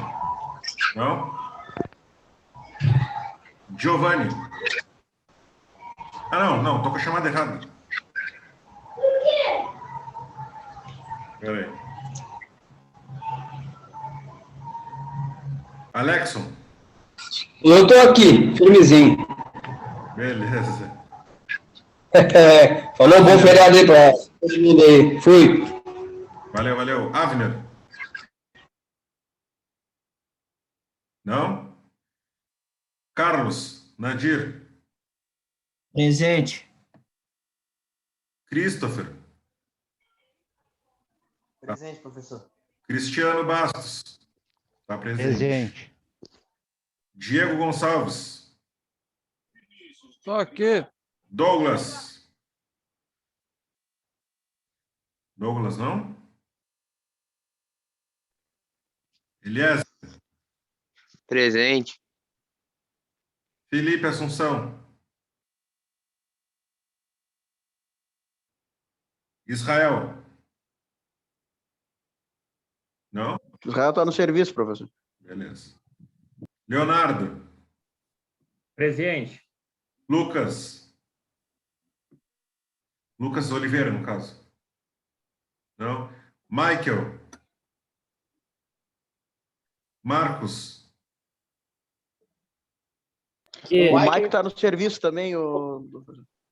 Não? Giovanni? Ah, não, tô com a chamada errada. Pera aí. Alexson? Eu tô aqui, firmezinho. Beleza. Falou, bom feriado aí pra todo mundo aí. Fui. Valeu, valeu. Avner? Não? Carlos? Nadir? Presente. Christopher? Presente, professor. Cristiano Bastos? Está presente. Presente. Diego Gonçalves? Tô aqui. Douglas? Douglas, não? Eliezer? Presente. Felipe Assunção? Israel? Não? Israel está no serviço, professor. Beleza. Leonardo. Presente. Lucas. Lucas Oliveira, no caso. Não? Michael. Marcos. O Mike está no serviço também.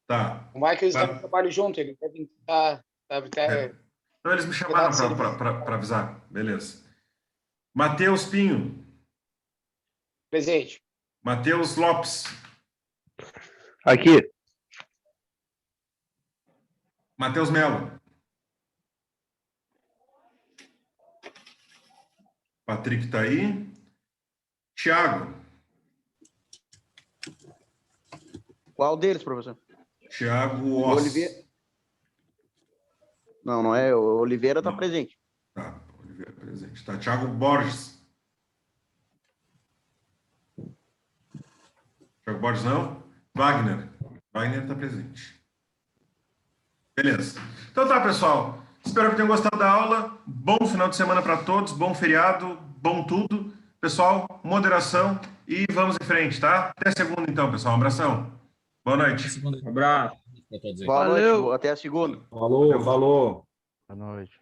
Tá. O Michael está no trabalho junto, ele deve estar. Então, eles me chamaram para avisar. Beleza. Matheus Pinho. Presente. Matheus Lopes. Aqui. Matheus Melo. Patrick está aí. Thiago. Qual deles, professor? Thiago Oss. Oliveira. Não é. O Oliveira está presente. Tá, Oliveira presente. Tá, Thiago Borges. Thiago Borges não? Wagner. Wagner está presente. Beleza. Então tá, pessoal. Espero que tenham gostado da aula. Bom final de semana para todos. Bom feriado. Bom tudo. Pessoal, moderação e vamos em frente, tá? Até segunda, então, pessoal. Um abração. Boa noite. Um abraço. Boa noite. Até a segunda. Falou. Boa noite.